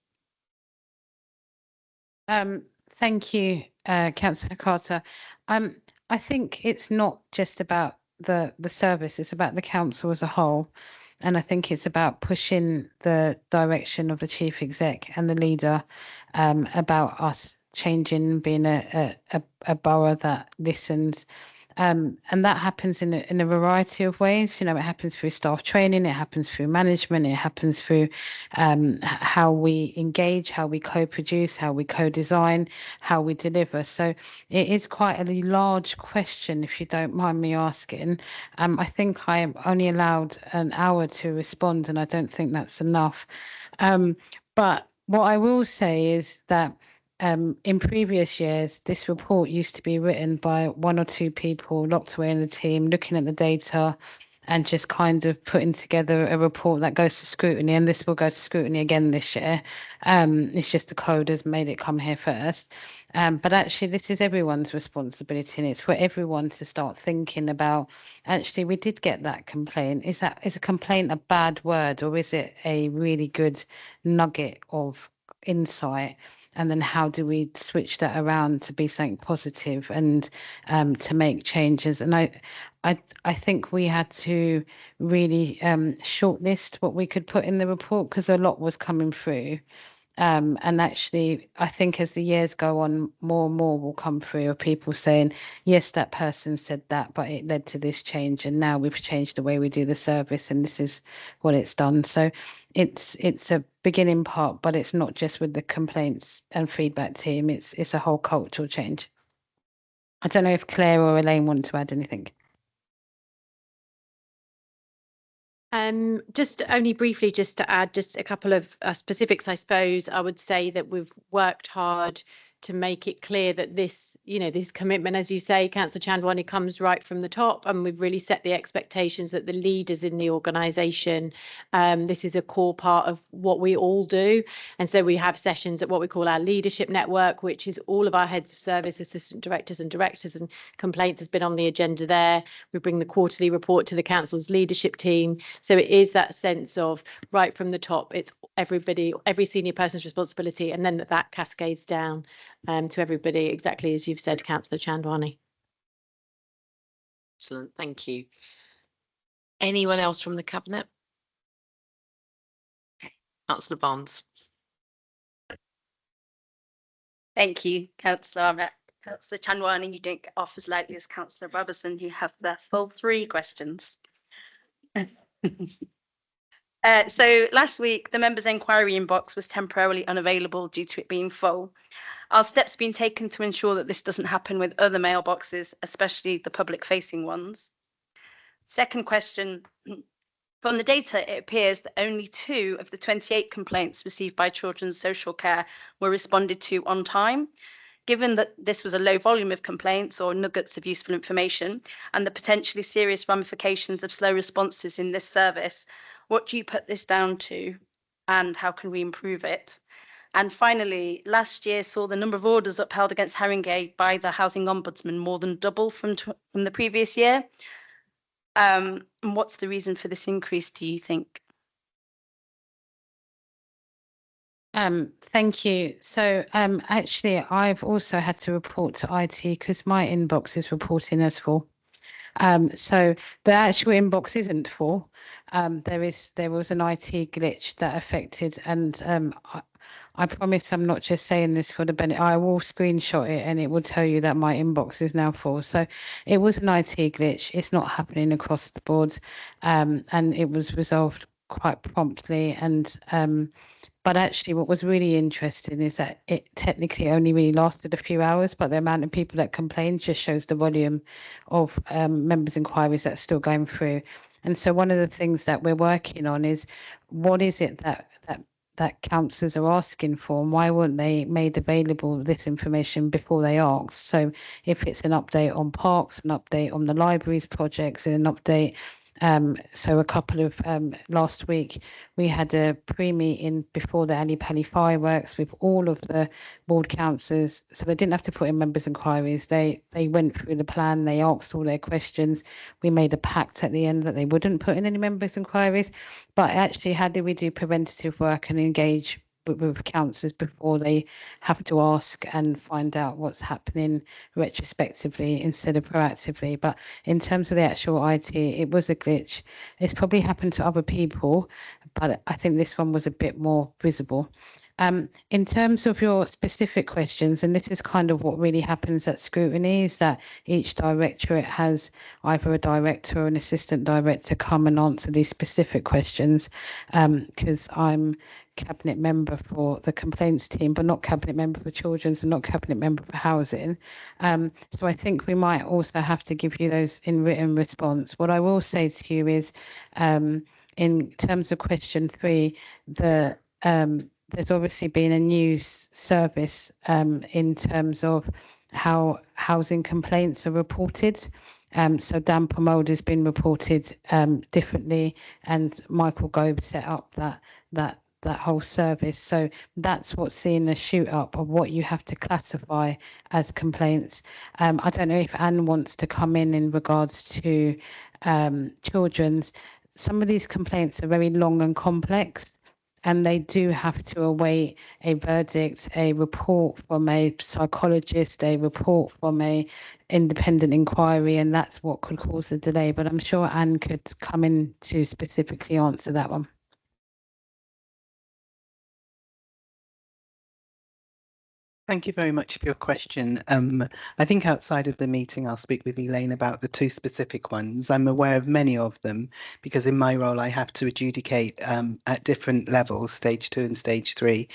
Thank you, Councillor Carter. I think it's not just about the service, it's about the council as a whole. And I think it's about pushing the direction of the chief exec and the leader about us changing and being a borough that listens. And that happens in a variety of ways. It happens through staff training, it happens through management, it happens through how we engage, how we co-produce, how we co-design, how we deliver. So it is quite a large question, if you don't mind me asking. I think I am only allowed an hour to respond, and I don't think that's enough. But what I will say is that in previous years, this report used to be written by 1 or 2 people locked away in the team, looking at the data and just kind of putting together a report that goes to scrutiny. And this will go to scrutiny again this year. It's just the code has made it come here first. But actually, this is everyone's responsibility, and it's for everyone to start thinking about, actually, we did get that complaint. Is a complaint a bad word, or is it a really good nugget of insight? And then how do we switch that around to be something positive and to make changes? And I think we had to really shortlist what we could put in the report, because a lot was coming through. And actually, I think as the years go on, more and more will come through of people saying, yes, that person said that, but it led to this change. And now we've changed the way we do the service, and this is what it's done. So it's a beginning part, but it's not just with the complaints and feedback team. It's a whole cultural change. I don't know if Claire or Elaine want to add anything. Just only briefly, just to add just a couple of specifics, I suppose. I would say that we've worked hard to make it clear that this commitment, as you say, Councillor Chandwani, comes right from the top, and we've really set the expectations that the leaders in the organisation, this is a core part of what we all do. And so we have sessions at what we call our leadership network, which is all of our heads of service, assistant directors and directors, and complaints has been on the agenda there. We bring the quarterly report to the council's leadership team. So it is that sense of right from the top, it's everybody, every senior person's responsibility, and then that cascades down to everybody, exactly as you've said, Councillor Chandwani. Excellent, thank you. Anyone else from the Cabinet? Okay. Councillor Barnes. Thank you, Councillor Chandwani. You don't get off as lightly as Councillor Robertson, who have the full 3 questions. So last week, the members' inquiry inbox was temporarily unavailable due to it being full. Are steps being taken to ensure that this doesn't happen with other mailboxes, especially the public-facing ones? Second question, from the data, it appears that only 2 of the 28 complaints received by Children's Social Care were responded to on time. Given that this was a low volume of complaints or nuggets of useful information, and the potentially serious ramifications of slow responses in this service, what do you put this down to, and how can we improve it? And finally, last year saw the number of orders upheld against Haringey by the Housing Ombudsman more than double from the previous year. And what's the reason for this increase, do you think? Thank you. So actually, I've also had to report to IT because my inbox is reporting as full. So the actual inbox isn't full. There was an IT glitch that affected, and I promise I'm not just saying this for the benefit. I will screenshot it and it will tell you that my inbox is now full. So it was an IT glitch. It's not happening across the board, and it was resolved quite promptly. And but actually, what was really interesting is that it technically only really lasted a few hours, but the amount of people that complained just shows the volume of members' inquiries that's still going through. And so one of the things that we're working on is what is it that councillors are asking for, and why weren't they made available this information before they asked? So if it's an update on parks, an update on the libraries projects, and an update. So a couple of last week we had a pre-meeting before the Ali Pali fireworks with all of the ward councillors, so they didn't have to put in members' inquiries. They went through the plan, they asked all their questions. We made a pact at the end that they wouldn't put in any members' inquiries, but actually how do we do preventative work and engage with councillors before they have to ask and find out what's happening retrospectively instead of proactively? But in terms of the actual IT, it was a glitch. It's probably happened to other people, but I think this one was a bit more visible. In terms of your specific questions, and this is kind of what really happens at scrutiny, is that each directorate has either a director or an assistant director come and answer these specific questions, because I'm cabinet member for the complaints team, but not cabinet member for children's and not cabinet member for housing. So I think we might also have to give you those in written response. What I will say to you is, in terms of question 3, there's obviously been a new service in terms of how housing complaints are reported. So damp or mould has been reported differently, and Michael Gove set up that whole service. So that's what's seeing a shoot up of what you have to classify as complaints. I don't know if Anne wants to come in regards to children's. Some of these complaints are very long and complex, and they do have to await a verdict, a report from a psychologist, a report from a independent inquiry, and that's what could cause the delay. But I'm sure Anne could come in to specifically answer that one. Thank you very much for your question. I think outside of the meeting, I'll speak with Elaine about the 2 specific ones. I'm aware of many of them because in my role, I have to adjudicate at different levels, stage 2 and stage 3.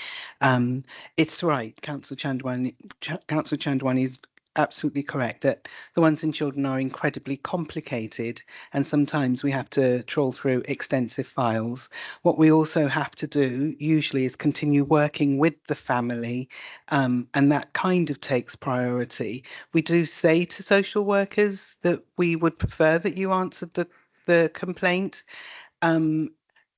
It's right, Councillor Chandwani is absolutely correct that the ones in children are incredibly complicated, and sometimes we have to trawl through extensive files. What we also have to do usually is continue working with the family, and that kind of takes priority. We do say to social workers that we would prefer that you answered the complaint, and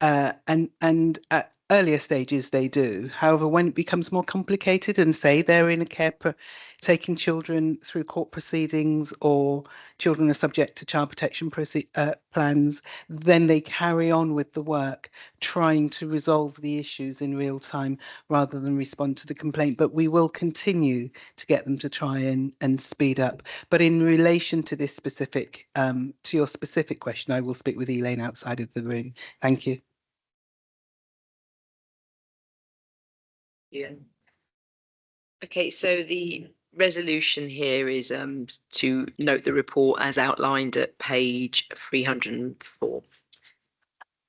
at earlier stages they do. However, when it becomes more complicated and say they're in a taking children through court proceedings or children are subject to child protection plans, then they carry on with the work trying to resolve the issues in real time rather than respond to the complaint. But we will continue to get them to try and speed up. But in relation to this specific, to your specific question, I will speak with Elaine outside of the room. Thank you. Yeah. Okay, so the resolution here is to note the report as outlined at page 304.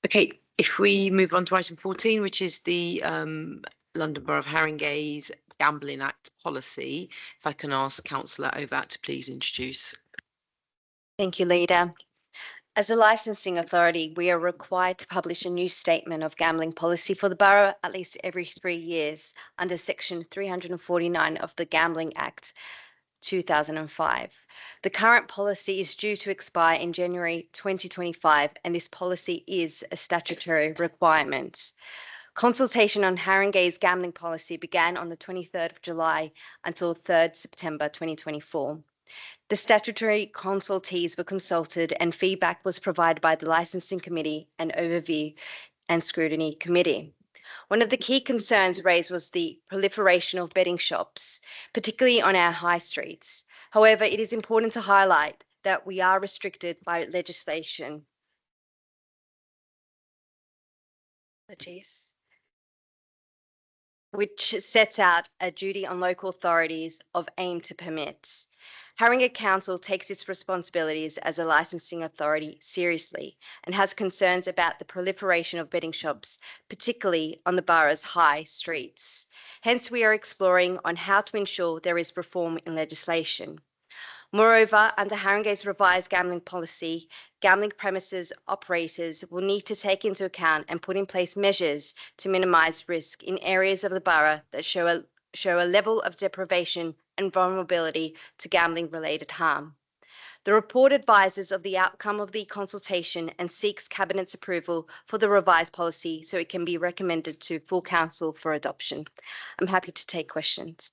Okay, if we move on to item 14, which is the London Borough of Haringey's Gambling Act policy, if I can ask CouncillorOvat to please introduce. Thank you, Leader. As a licensing authority, we are required to publish a new statement of gambling policy for the borough at least every 3 years under Section 349 of the Gambling Act 2005. The current policy is due to expire in January 2025, and this policy is a statutory requirement. Consultation on Haringey's gambling policy began on the 23rd of July until 3rd September 2024. The statutory consultees were consulted and feedback was provided by the Licensing Committee and Overview and Scrutiny Committee. One of the key concerns raised was the proliferation of betting shops, particularly on our high streets. However, it is important to highlight that we are restricted by legislation. Which sets out a duty on local authorities of aim to permit. Haringey Council takes its responsibilities as a licensing authority seriously and has concerns about the proliferation of betting shops, particularly on the borough's high streets. Hence, we are exploring on how to ensure there is reform in legislation. Moreover, under Haringey's revised gambling policy, gambling premises operators will need to take into account and put in place measures to minimise risk in areas of the borough that show a level of deprivation and vulnerability to gambling-related harm. The report advises of the outcome of the consultation and seeks Cabinet's approval for the revised policy so it can be recommended to full council for adoption. I'm happy to take questions.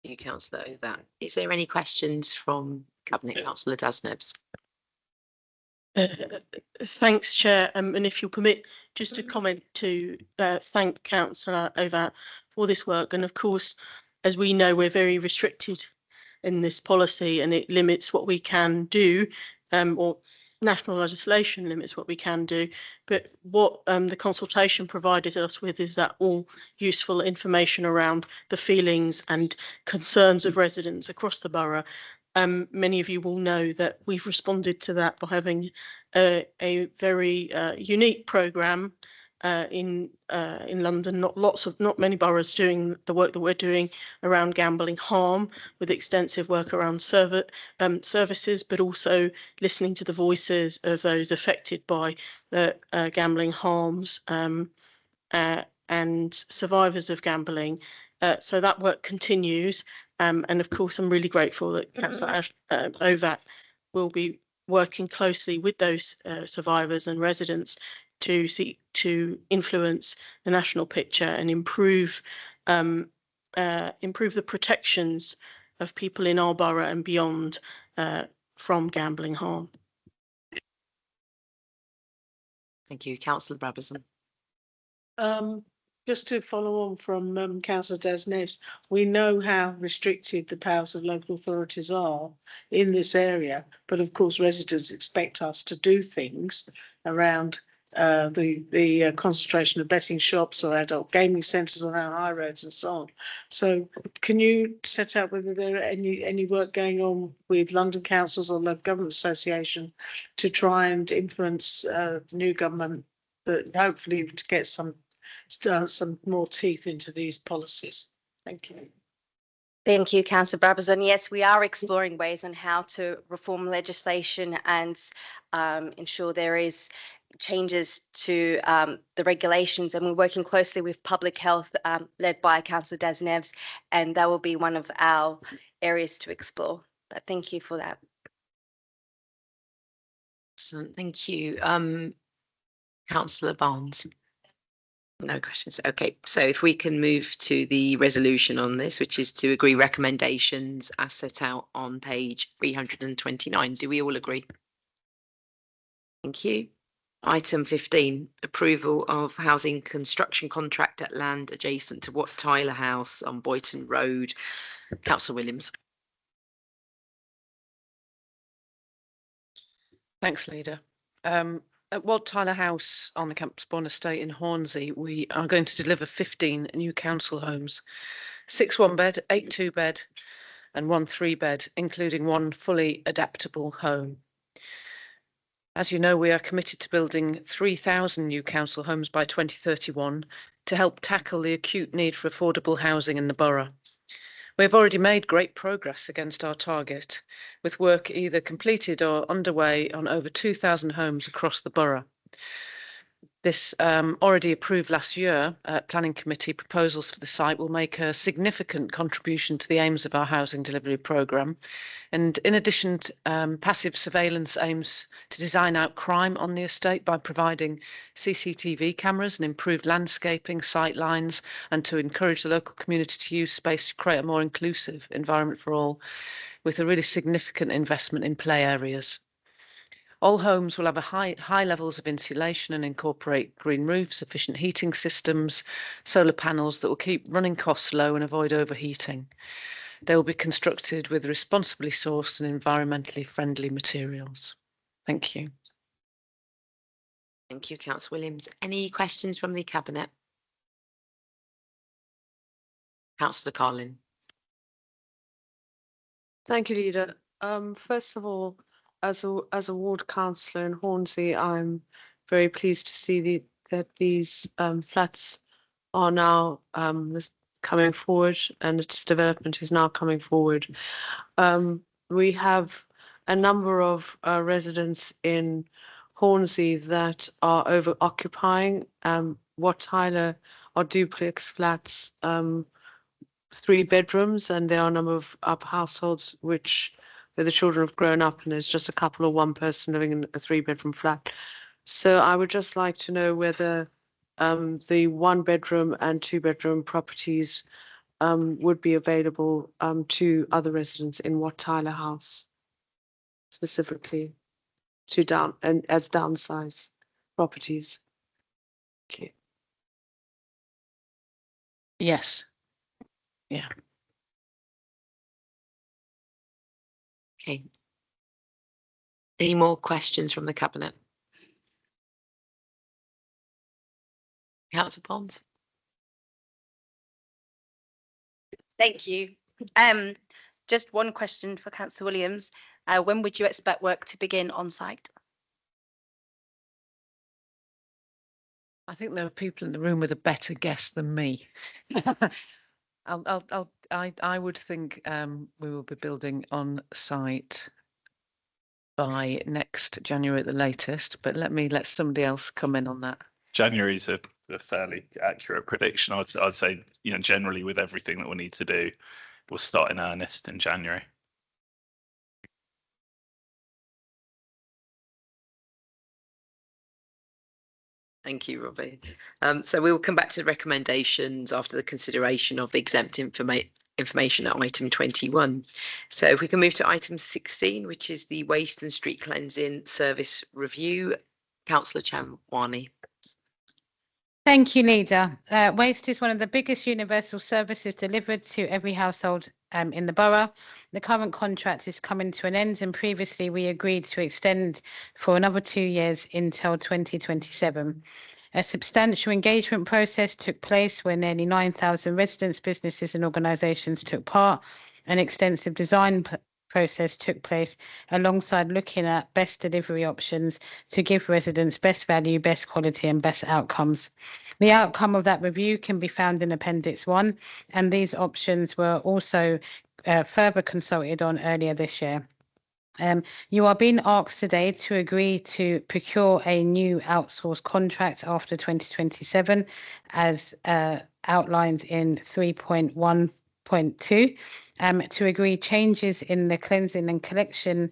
Thank you, CouncillorOvat. Is there any questions from Cabinet? Councillor Dasnevs. Thanks, Chair. And if you'll permit, just a comment to thank Councillor Ovat for this work. And of course, as we know, we're very restricted in this policy and it limits what we can do, or national legislation limits what we can do. But what the consultation provided us with is that all useful information around the feelings and concerns of residents across the borough. Many of you will know that we've responded to that by having a very unique programme in London. Not many boroughs doing the work that we're doing around gambling harm, with extensive work around services, but also listening to the voices of those affected by the gambling harms and survivors of gambling. So that work continues. And of course, I'm really grateful that Councillor Ovat will be working closely with those survivors and residents to seek to influence the national picture and improve the protections of people in our borough and beyond from gambling harm. Thank you, Councillor Brabazon. Just to follow on from Councillor Dasnevs, we know how restricted the powers of local authorities are in this area, but of course residents expect us to do things around the concentration of betting shops or adult gaming centres on our high roads and so on. So can you set out whether there are any work going on with London councils or local government association to try and influence the new government, that hopefully to get some more teeth into these policies? Thank you. Thank you, Councillor Brabazon. Yes, we are exploring ways on how to reform legislation and ensure there is changes to the regulations, and we're working closely with public health led by Councillor Dasnevs, and that will be one of our areas to explore. But thank you for that. Excellent, thank you. Councillor Barnes. No questions. Okay, so if we can move to the resolution on this, which is to agree recommendations as set out on page 329. Do we all agree? Thank you. Item 15, approval of housing construction contract at land adjacent to Wat Tyler House on Boyton Road. Councillor Williams. Thanks, Leader. At Wat Tyler House on the Campsbourne Estate in Hornsey, we are going to deliver 15 new council homes, 6 one-bed, 8 two-bed and 1 3-bed, including 1 fully adaptable home. As you know, we are committed to building 3,000 new council homes by 2031 to help tackle the acute need for affordable housing in the borough. We have already made great progress against our target, with work either completed or underway on over 2,000 homes across the borough. This already approved last year planning committee proposals for the site will make a significant contribution to the aims of our housing delivery programme. And in addition, passive surveillance aims to design out crime on the estate by providing CCTV cameras and improved landscaping, sight lines, and to encourage the local community to use space to create a more inclusive environment for all, with a really significant investment in play areas. All homes will have high levels of insulation and incorporate green roofs, efficient heating systems, solar panels that will keep running costs low and avoid overheating. They will be constructed with responsibly sourced and environmentally friendly materials. Thank you. Thank you, Councillor Williams. Any questions from the Cabinet? Councillor Carlin. Thank you, Leader. First of all, as a ward councillor in Hornsey, I'm very pleased to see that these flats are now coming forward, and its development is now coming forward. We have a number of residents in Hornsey that are over occupying Wat Tyler are duplex flats, 3 bedrooms, and there are a number of up households where the children have grown up and there's just a couple or one person living in a 3-bedroom flat. So I would just like to know whether the 1-bedroom and 2-bedroom properties would be available to other residents in Wat Tyler House, specifically as downsize properties. Okay. Yes. Yeah. Okay. Any more questions from the Cabinet? Councillor Pons? Thank you. Just one question for Councillor Williams. When would you expect work to begin on site? I think there are people in the room with a better guess than me. I would think we will be building on site by next January at the latest, but let somebody else come in on that. January is a fairly accurate prediction. I'd say, generally with everything that we need to do, we'll start in earnest in January. Thank you, Robbie. So we will come back to the recommendations after the consideration of exempt information at item 21. So if we can move to item 16, which is the waste and street cleansing service review. Councillor Chamwani. Thank you, Leader. Waste is one of the biggest universal services delivered to every household in the borough. The current contract is coming to an end, and previously we agreed to extend for another 2 years until 2027. A substantial engagement process took place where nearly 9,000 residents, businesses and organisations took part. An extensive design process took place alongside looking at best delivery options to give residents best value, best quality and best outcomes. The outcome of that review can be found in Appendix 1, and these options were also further consulted on earlier this year. You are being asked today to agree to procure a new outsourced contract after 2027 as outlined in 3.1.2. To agree changes in the cleansing and collection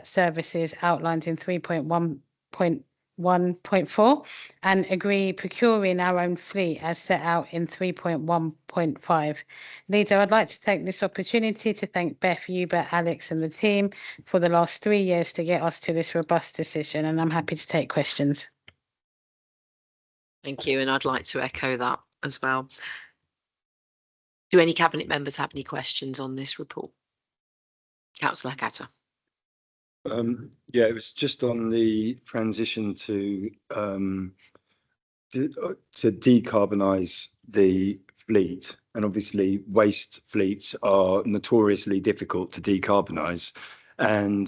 services outlined in 3.1.4 and agree procuring our own fleet as set out in 3.1.5. Leader, I'd like to take this opportunity to thank Beth, Hubert, Alex and the team for the last 3 years to get us to this robust decision, and I'm happy to take questions. Thank you, and I'd like to echo that as well. Do any Cabinet members have any questions on this report? Councillor Hatta. Yeah, it was just on the transition to decarbonise the fleet, and obviously waste fleets are notoriously difficult to decarbonise, and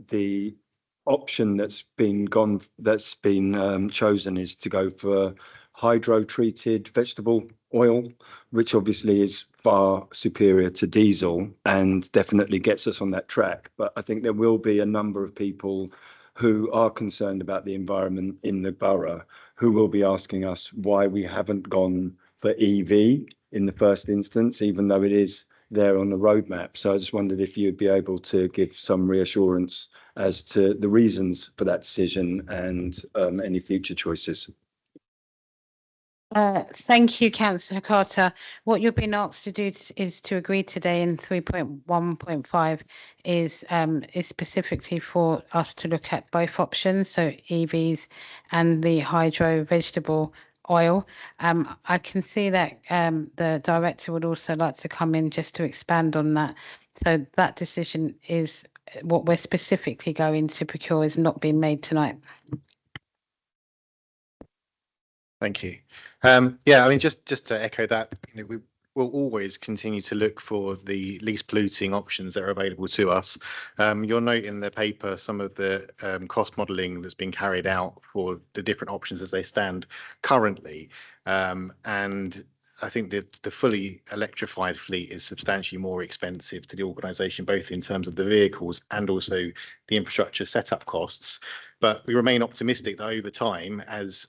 the option that's been chosen is to go for hydro-treated vegetable oil, which obviously is far superior to diesel and definitely gets us on that track. But I think there will be a number of people who are concerned about the environment in the borough who will be asking us why we haven't gone for EV in the first instance, even though it is there on the roadmap. So I just wondered if you'd be able to give some reassurance as to the reasons for that decision and any future choices. Thank you, Councillor Carter. What you're being asked to do is to agree today in 3.1.5 is specifically for us to look at both options, so EVs and the hydro vegetable oil. I can see that the director would also like to come in just to expand on that. So that decision is what we're specifically going to procure is not being made tonight. Thank you. Yeah, I mean, just to echo that, we will always continue to look for the least polluting options that are available to us. You'll note in the paper some of the cost modelling that's been carried out for the different options as they stand currently. And I think the fully electrified fleet is substantially more expensive to the organisation, both in terms of the vehicles and also the infrastructure setup costs. But we remain optimistic that over time, as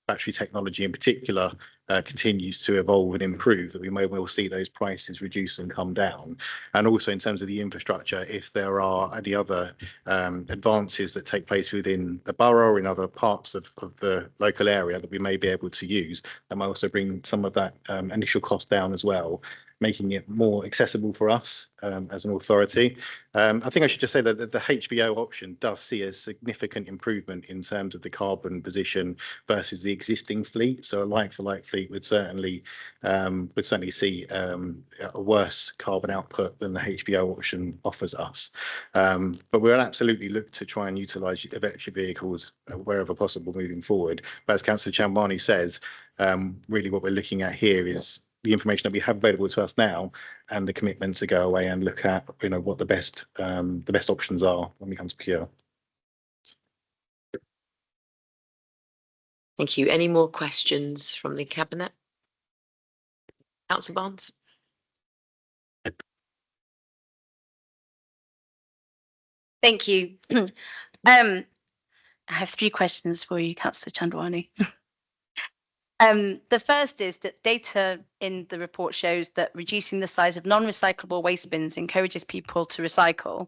battery technology in particular continues to evolve and improve, that we may well see those prices reduce and come down. And also in terms of the infrastructure, if there are any other advances that take place within the borough or in other parts of the local area that we may be able to use, that might also bring some of that initial cost down as well, making it more accessible for us as an authority. I think I should just say that the HVO option does see a significant improvement in terms of the carbon position versus the existing fleet. So a like-for-like fleet would certainly see a worse carbon output than the HVO option offers us. But we'll absolutely look to try and utilise electric vehicles wherever possible moving forward. But as Councillor Chambani says, really what we're looking at here is the information that we have available to us now and the commitment to go away and look at, what the best options are when we come to procure. Thank you. Any more questions from the Cabinet? Councillor Barnes? Thank you. I have 3 questions for you, Councillor Chandwani. The first is that data in the report shows that reducing the size of non-recyclable waste bins encourages people to recycle,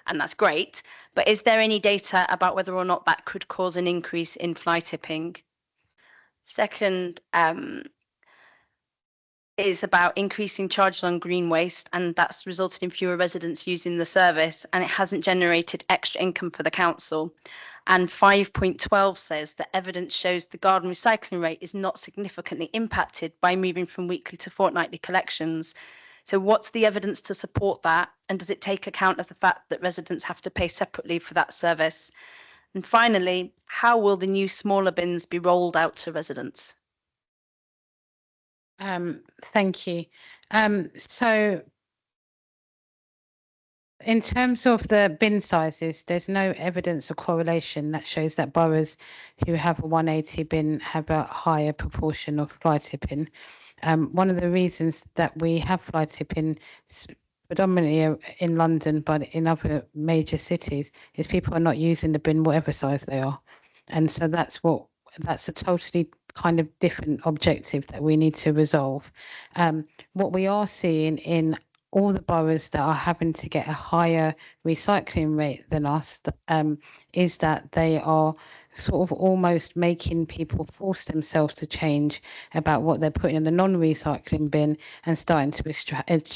and that's great. But is there any data about whether or not that could cause an increase in fly tipping? Second, is about increasing charges on green waste, and that's resulted in fewer residents using the service, and it hasn't generated extra income for the council. And 5.12 says that evidence shows the garden recycling rate is not significantly impacted by moving from weekly to fortnightly collections. So what's the evidence to support that? And does it take account of the fact that residents have to pay separately for that service? And finally, how will the new smaller bins be rolled out to residents? Thank you. So in terms of the bin sizes, there's no evidence or correlation that shows that boroughs who have a 180 bin have a higher proportion of fly tipping. One of the reasons that we have fly tipping predominantly in London, but in other major cities, is people are not using the bin whatever size they are. And so that's a totally kind of different objective that we need to resolve. What we are seeing in all the boroughs that are having to get a higher recycling rate than us is that they are sort of almost making people force themselves to change about what they're putting in the non-recycling bin and starting to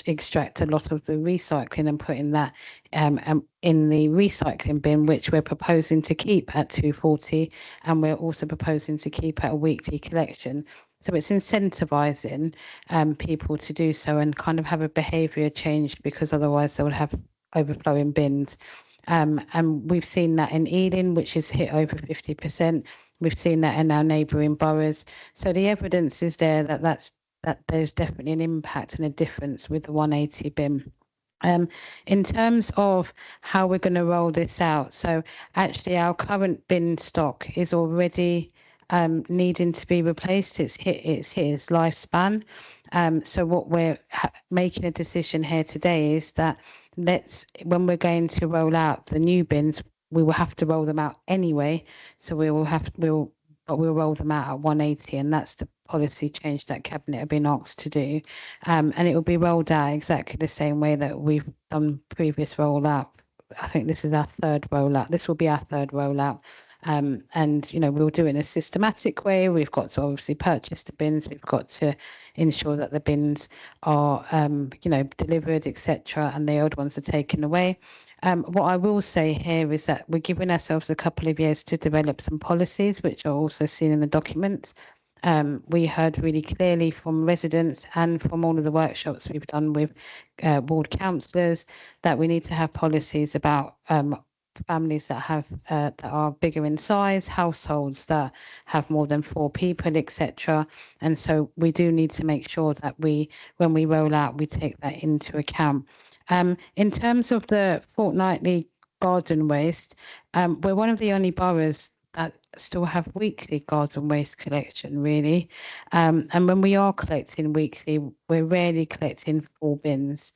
extract a lot of the recycling and putting that in the recycling bin, which we're proposing to keep at 240, and we're also proposing to keep at a weekly collection. So it's incentivizing people to do so and kind of have a behaviour change, because otherwise they would have overflowing bins. And we've seen that in Ealing, which has hit over 50%. We've seen that in our neighbouring boroughs. So the evidence is there that there's definitely an impact and a difference with the 180 bin. In terms of how we're going to roll this out, so actually our current bin stock is already needing to be replaced. It's hit its lifespan. So what we're making a decision here today is that when we're going to roll out the new bins, we will have to roll them out anyway. So we'll roll them out at 180, and that's the policy change that Cabinet have been asked to do. And it will be rolled out exactly the same way that we've done previous rollout. I think this is our 3rd rollout. This will be our 3rd rollout. And we'll do it in a systematic way. We've got to obviously purchase the bins. We've got to ensure that the bins are delivered, etc., and the old ones are taken away. What I will say here is that we're giving ourselves a couple of years to develop some policies, which are also seen in the documents. We heard really clearly from residents and from all of the workshops we've done with ward councillors that we need to have policies about families that are bigger in size, households that have more than 4 people, etc. And so we do need to make sure that when we roll out, we take that into account. In terms of the fortnightly garden waste, we're one of the only boroughs that still have weekly garden waste collection, really. And when we are collecting weekly, we're rarely collecting full bins.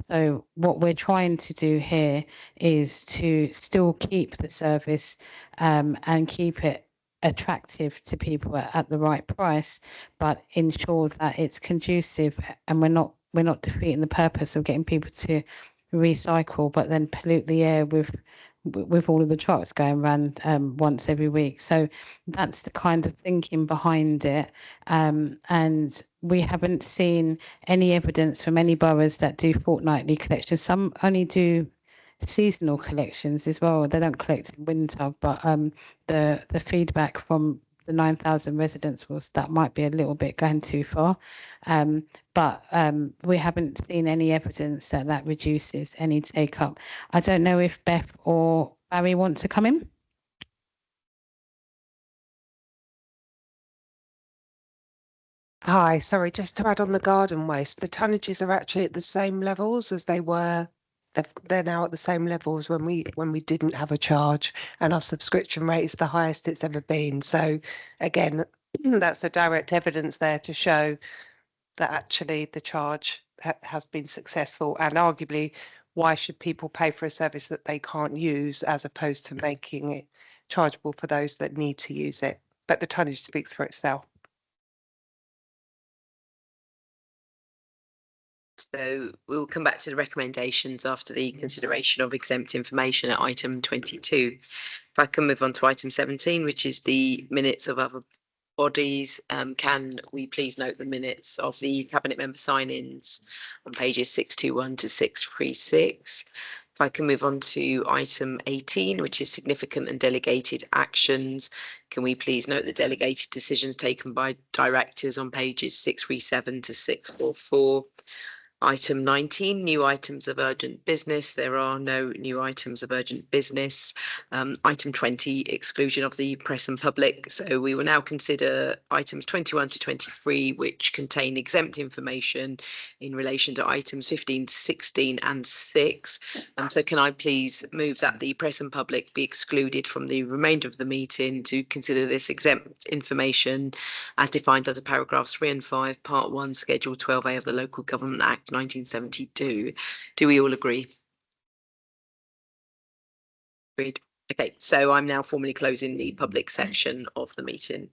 So what we're trying to do here is to still keep the service and keep it attractive to people at the right price, but ensure that it's conducive, and we're not defeating the purpose of getting people to recycle, but then pollute the air with all of the trucks going around once every week. So that's the kind of thinking behind it. And we haven't seen any evidence from any boroughs that do fortnightly collections. Some only do seasonal collections as well. They don't collect in winter, but the feedback from the 9,000 residents was that might be a little bit going too far. But we haven't seen any evidence that that reduces any take up. I don't know if Beth or Barry want to come in. Hi, sorry, just to add on the garden waste, the tonnages are actually at the same levels as they were. They're now at the same levels when we didn't have a charge, and our subscription rate is the highest it's ever been. So again, that's the direct evidence there to show that actually the charge has been successful, and arguably why should people pay for a service that they can't use as opposed to making it chargeable for those that need to use it. But the tonnage speaks for itself. So we'll come back to the recommendations after the consideration of exempt information at item 22. If I can move on to item 17, which is the minutes of other bodies, can we please note the minutes of the cabinet member sign-ins on pages 621 to 636? If I can move on to item 18, which is significant and delegated actions, can we please note the delegated decisions taken by directors on pages 637 to 644? Item 19, new items of urgent business. There are no new items of urgent business. Item 20, exclusion of the press and public. So we will now consider items 21 to 23, which contain exempt information in relation to items 15, 16 and 6. So can I please move that the press and public be excluded from the remainder of the meeting to consider this exempt information as defined under paragraphs 3 and 5, part 1, schedule 12A of the Local Government Act 1972. Do we all agree? Agreed. Okay, so I'm now formally closing the public section of the meeting.